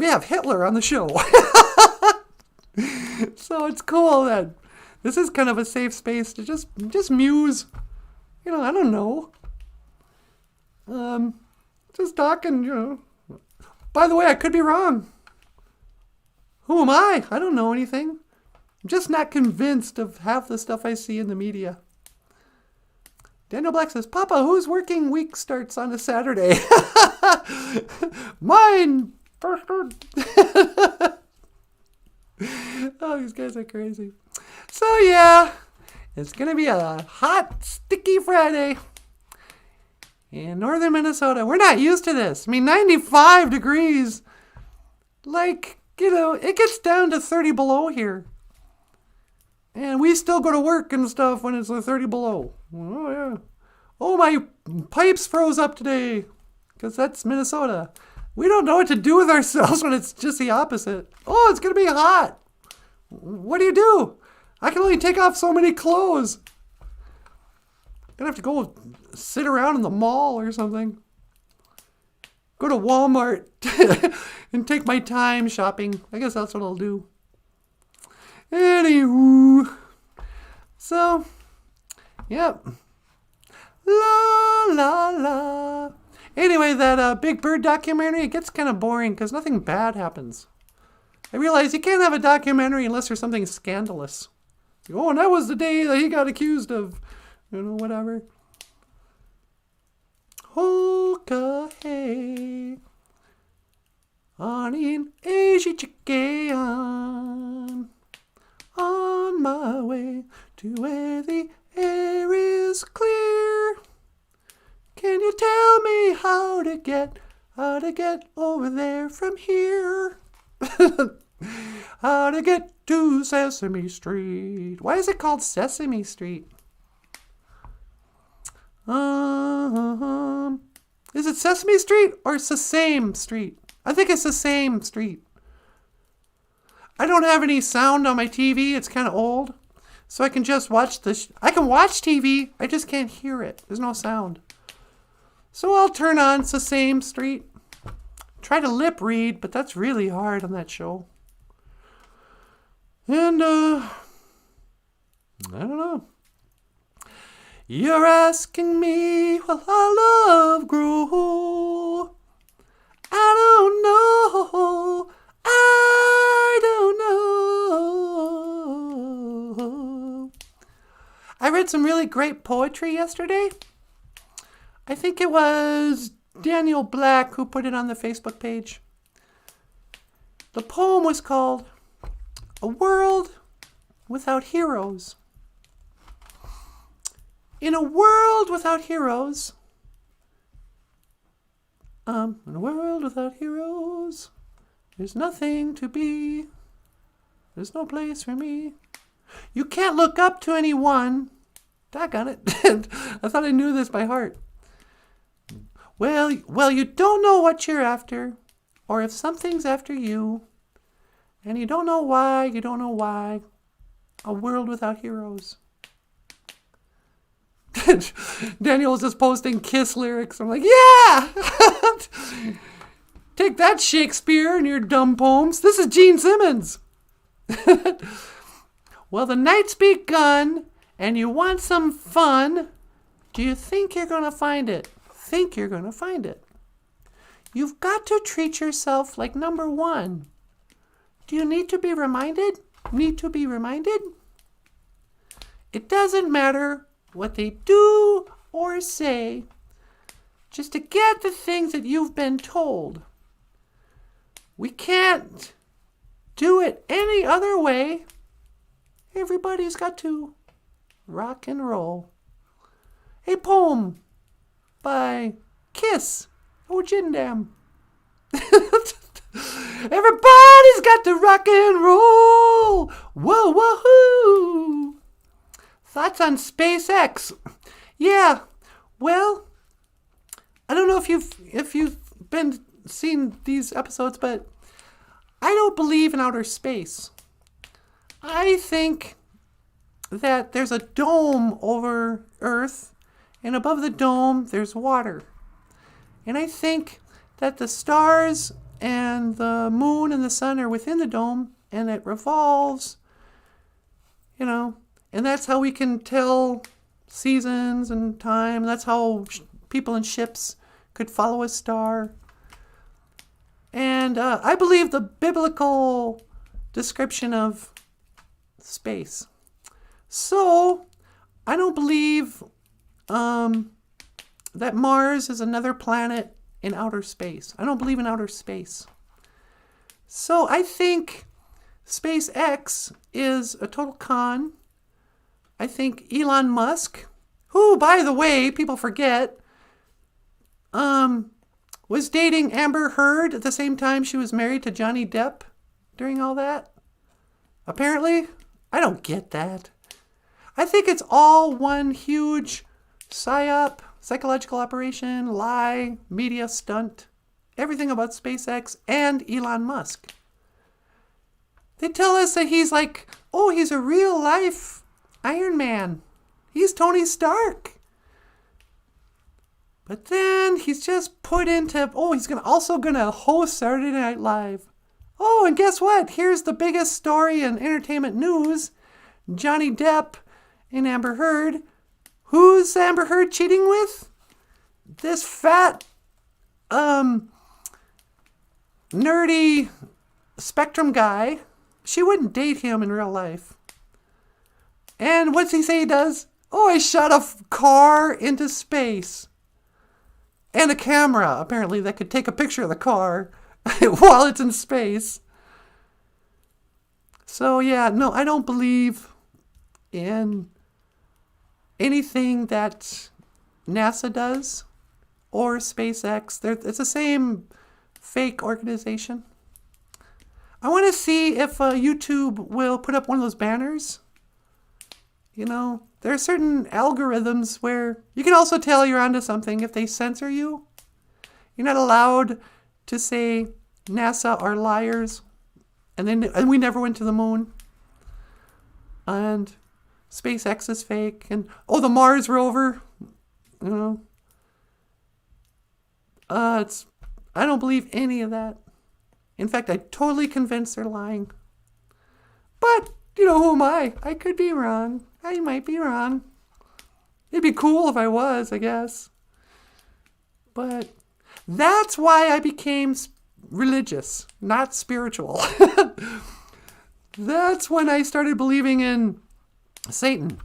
have Hitler on the show. So it's cool that this is kind of a safe space to just muse. You know, I don't know. Just talking, you know. By the way, I could be wrong. Who am I? I don't know anything. I'm just not convinced of half the stuff I see in the media. Daniel Black says, Papa, whose working week starts on a Saturday? Mine! Bastard! Oh, these guys are crazy. So, yeah, it's going to be a hot, sticky Friday in northern Minnesota. We're not used to this. I mean, 95 degrees. Like, you know, it gets down to 30 below here. And we still go to work and stuff when it's 30 below. Oh, yeah. Oh, my pipes froze up today. Because that's Minnesota. We don't know what to do with ourselves when it's just the opposite. Oh, it's going to be hot. What do? I can only take off so many clothes. Gonna have to go sit around in the mall or something. Go to Walmart and take my time shopping. I guess that's what I'll do. Anywho. So, yep. La, la, la. Anyway, that Big Bird documentary, it gets kind of boring because nothing bad happens. I realize you can't have a documentary unless there's something scandalous. Oh, and that was the day that he got accused of, whatever. Hoka hey, on in Asia chicken, on my way to where the air is clear. Can you tell me how to get over there from here? How to get to Sesame Street. Why is it called Sesame Street? Is it Sesame Street or Sesame Street? I think it's the same street. I don't have any sound on my TV. It's kind of old. So I can just watch I can watch TV. I just can't hear it. There's no sound. So I'll turn on Sesame Street. Try to lip read, but that's really hard on that show. And, I don't know. You're asking me, will our love grow? I don't know. I don't know. I read some really great poetry yesterday. I think it was Daniel Black who put it on the Facebook page. The poem was called A World Without Heroes. In a world without heroes, there's nothing to be. There's no place for me. You can't look up to anyone. Doggone it. I thought I knew this by heart. Well, you don't know what you're after, or if something's after you, and you don't know why. A world without heroes. Daniel was just posting Kiss lyrics. I'm like, yeah! Take that, Shakespeare, and your dumb poems. This is Gene Simmons. Well, the night's begun, and you want some fun. Do you think you're going to find it? Think you're going to find it. You've got to treat yourself like number one. Do you need to be reminded? Need to be reminded? It doesn't matter what they do or say, just to get the things that you've been told. We can't do it any other way. Everybody's got to rock and roll. A poem by Kiss Ojibwe. Everybody's got to rock and roll. Whoa, woohoo! Thoughts on SpaceX? Yeah, well, I don't know if you've been seeing these episodes, but I don't believe in outer space. I think that there's a dome over Earth, and above the dome there's water. And I think that the stars and the moon and the sun are within the dome, and it revolves, and that's how we can tell seasons and time. That's how people in ships could follow a star. And I believe the biblical description of space. So I don't believe that Mars is another planet in outer space. I don't believe in outer space. So I think SpaceX is a total con. I think Elon Musk, who, by the way, people forget, was dating Amber Heard at the same time she was married to Johnny Depp during all that. Apparently, I don't get that. I think it's all one huge psyop, psychological operation, lie, media stunt, everything about SpaceX and Elon Musk. They tell us that he's like, oh, he's a real life Iron Man. He's Tony Stark. But then he's just put into, he's also gonna host Saturday Night Live. Oh, and guess what? Here's the biggest story in entertainment news. Johnny Depp and Amber Heard. Who's Amber Heard cheating with? This fat, nerdy spectrum guy. She wouldn't date him in real life. And what's he say he does? Oh, I shot a car into space. And a camera, apparently, that could take a picture of the car while it's in space. So, yeah, no, I don't believe in anything that NASA does or SpaceX. It's the same fake organization. I want to see if YouTube will put up one of those banners. You know, there are certain algorithms where you can also tell you're onto something if they censor you. You're not allowed to say NASA are liars, and we never went to the moon, and SpaceX is fake, and the Mars rover, you know. I don't believe any of that. In fact, I'm totally convinced they're lying. But, you know, who am I? I could be wrong. I might be wrong. It'd be cool if I was, I guess. But that's why I became religious, not spiritual. That's when I started believing in Satan.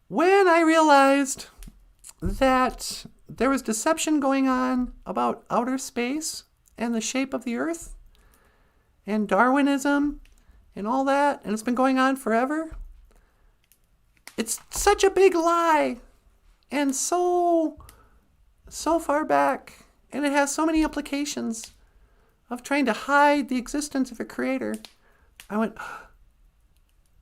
When I realized that there was deception going on about outer space and the shape of the earth and Darwinism and all that, and it's been going on forever. It's such a big lie and so far back, and it has so many implications of trying to hide the existence of a creator. I went,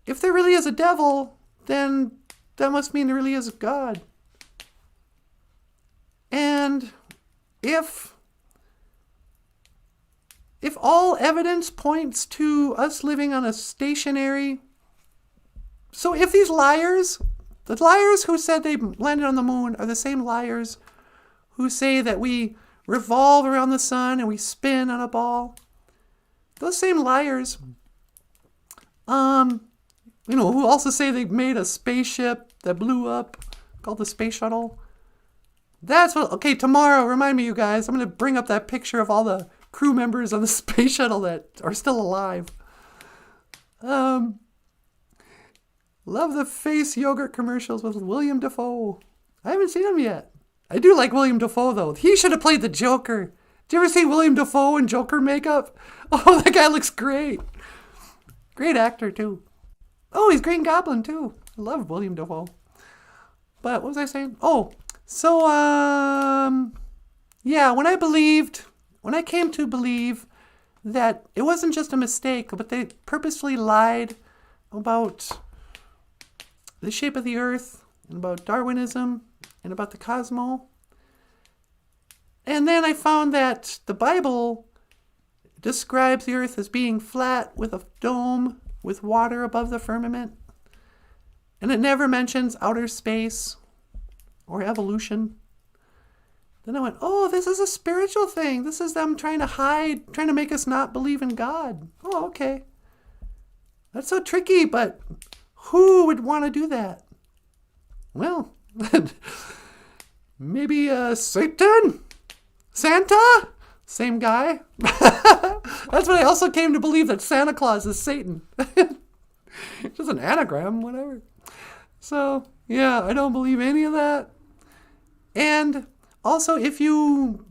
if there really is a devil, then that must mean there really is a God. And if all evidence points to us living on a stationary... So if these liars, the liars who said they landed on the moon are the same liars who say that we revolve around the sun and we spin on a ball, those same liars, who also say they made a spaceship that blew up called the space shuttle. Okay, tomorrow, remind me, you guys, I'm going to bring up that picture of all the crew members on the space shuttle that are still alive. Love the face yogurt commercials with William Dafoe. I haven't seen him yet. I do like William Dafoe, though. He should have played the Joker. Did you ever see William Dafoe in Joker makeup? Oh, that guy looks great. Great actor, too. Oh, he's Green Goblin, too. I love William Dafoe. But what was I saying? Oh, so, yeah, when I came to believe that it wasn't just a mistake, but they purposefully lied about the shape of the earth, and about Darwinism, and about the cosmos. And then I found that the Bible describes the earth as being flat with a dome with water above the firmament. And it never mentions outer space or evolution. Then I went, this is a spiritual thing. This is them trying to make us not believe in God. Oh, okay. That's so tricky, but who would want to do that? Well, maybe Satan? Santa? Same guy. That's what I also came to believe, that Santa Claus is Satan. It's just an anagram, whatever. So, yeah, I don't believe any of that. And also, if you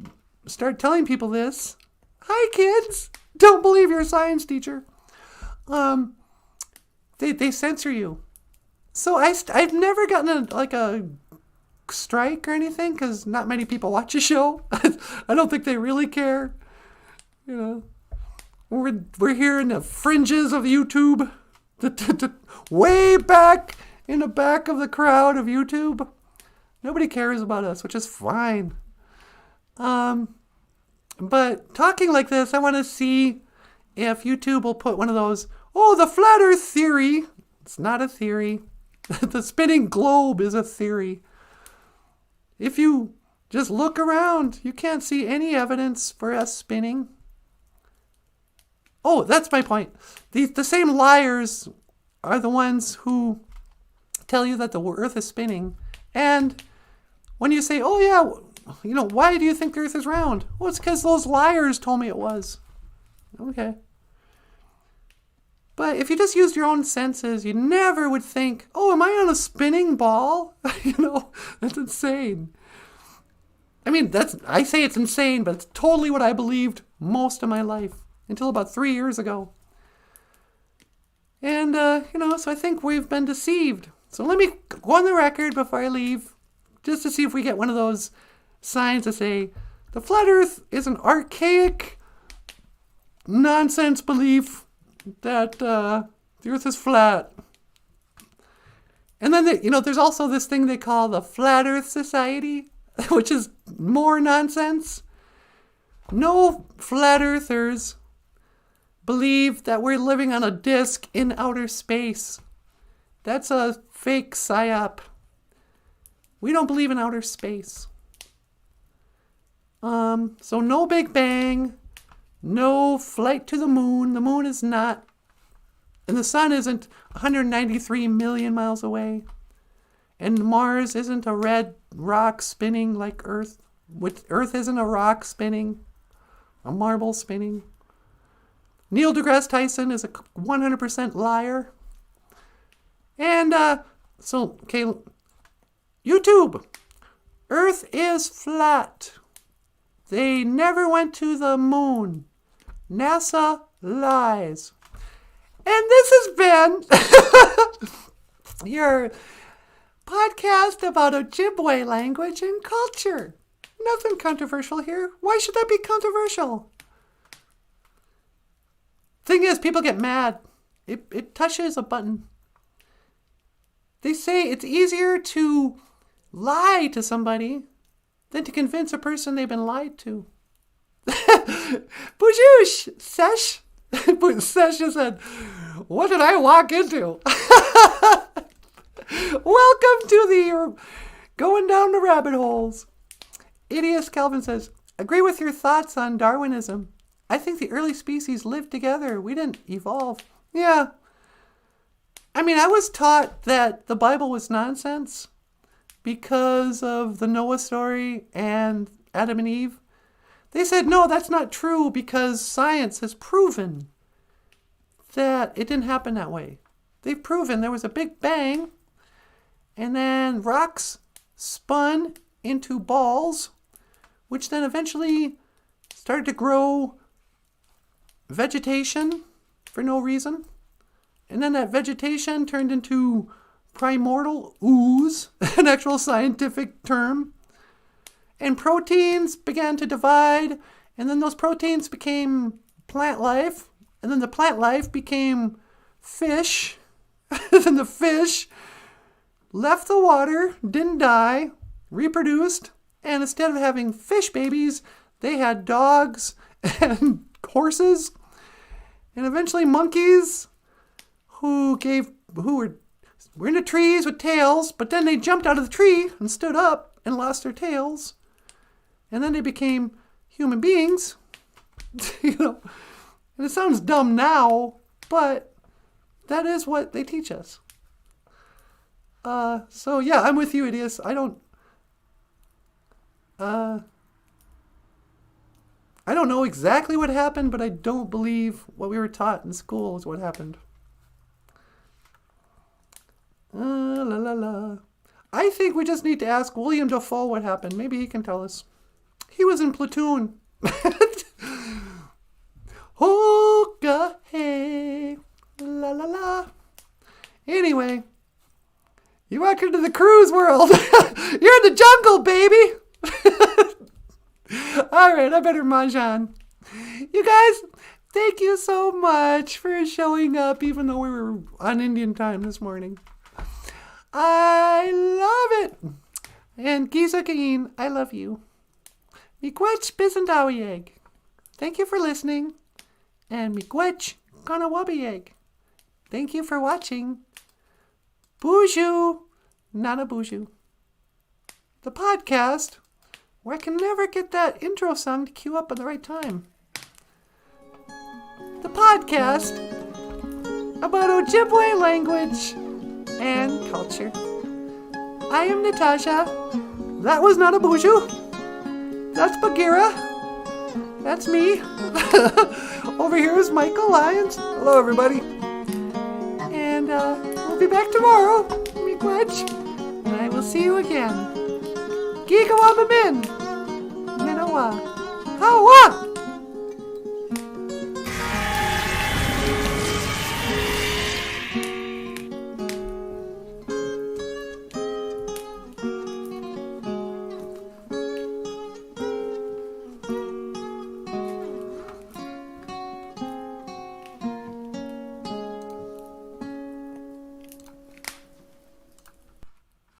start telling people this, hi kids, don't believe your science teacher. They censor you. So I've never gotten a strike or anything, because not many people watch the show. I don't think they really care. You know, we're here in the fringes of YouTube, way back in the back of the crowd of YouTube. Nobody cares about us, which is fine. But talking like this, I want to see if YouTube will put one of those, the flat earth theory. It's not a theory. The spinning globe is a theory. If you just look around, you can't see any evidence for us spinning. Oh, that's my point. The same liars are the ones who tell you that the earth is spinning. And when you say, why do you think the earth is round? Well, it's because those liars told me it was. Okay. But if you just used your own senses, you never would think, am I on a spinning ball? That's insane. I mean, I say it's insane, but it's totally what I believed most of my life until about 3 years ago. And, so I think we've been deceived. So let me go on the record before I leave, just to see if we get one of those signs that say, the flat earth is an archaic nonsense belief that the earth is flat. And then, there's also this thing they call the Flat Earth Society, which is more nonsense. No flat earthers believe that we're living on a disk in outer space. That's a fake psyop. We don't believe in outer space. So no Big Bang, no flight to the moon. The moon is not, and the sun isn't 193 million miles away. And Mars isn't a red rock spinning like Earth. Earth isn't a rock spinning, a marble spinning. Neil deGrasse Tyson is a 100% liar. And YouTube, Earth is flat. They never went to the moon. NASA lies. And this has been your podcast about Ojibwe language and culture. Nothing controversial here. Why should that be controversial? Thing is, people get mad. It touches a button. They say it's easier to lie to somebody than to convince a person they've been lied to. BOOZHOO, Sesh. Sesh just said, what did I walk into? Welcome to the going down the rabbit holes. Idiot Calvin says, agree with your thoughts on Darwinism. I think the early species lived together. We didn't evolve. Yeah. I mean, I was taught that the Bible was nonsense because of the Noah story and Adam and Eve. They said, no, that's not true because science has proven that it didn't happen that way. They've proven there was a big bang and then rocks spun into balls, which then eventually started to grow vegetation for no reason. And then that vegetation turned into primordial ooze, an actual scientific term. And proteins began to divide, and then those proteins became plant life, and then the plant life became fish. And the fish left the water, didn't die, reproduced, and instead of having fish babies, they had dogs and horses, and eventually monkeys who were in the trees with tails, but then they jumped out of the tree and stood up and lost their tails. And then they became human beings. And it sounds dumb now, but that is what they teach us. So yeah, I'm with you, idiots. I don't know exactly what happened, but I don't believe what we were taught in school is what happened. I think we just need to ask William Dafoe what happened. Maybe he can tell us. He was in Platoon. Hookah, hey, la la la. Anyway, you walk into the cruise world. You're in the jungle, baby. All right, I better mahjong. You guys, thank you so much for showing up, even though we were on Indian time this morning. I love it. And Gizagain, I love you. Miigwech Bizendawieg. Thank you for listening. And Miigwech Ganawabieg. Thank you for watching. BOOZHOO NANABOOZHOO. The podcast where I can never get that intro song to cue up at the right time. The podcast about Ojibwe language and culture. I am Natasha. That was NANABOOZHOO. That's Bagheera. That's me. Over here is Michael Lyons. Hello, everybody. And we'll be back tomorrow. Miigwech. And I will see you again. Gigawabamin. Minawa. Hawa.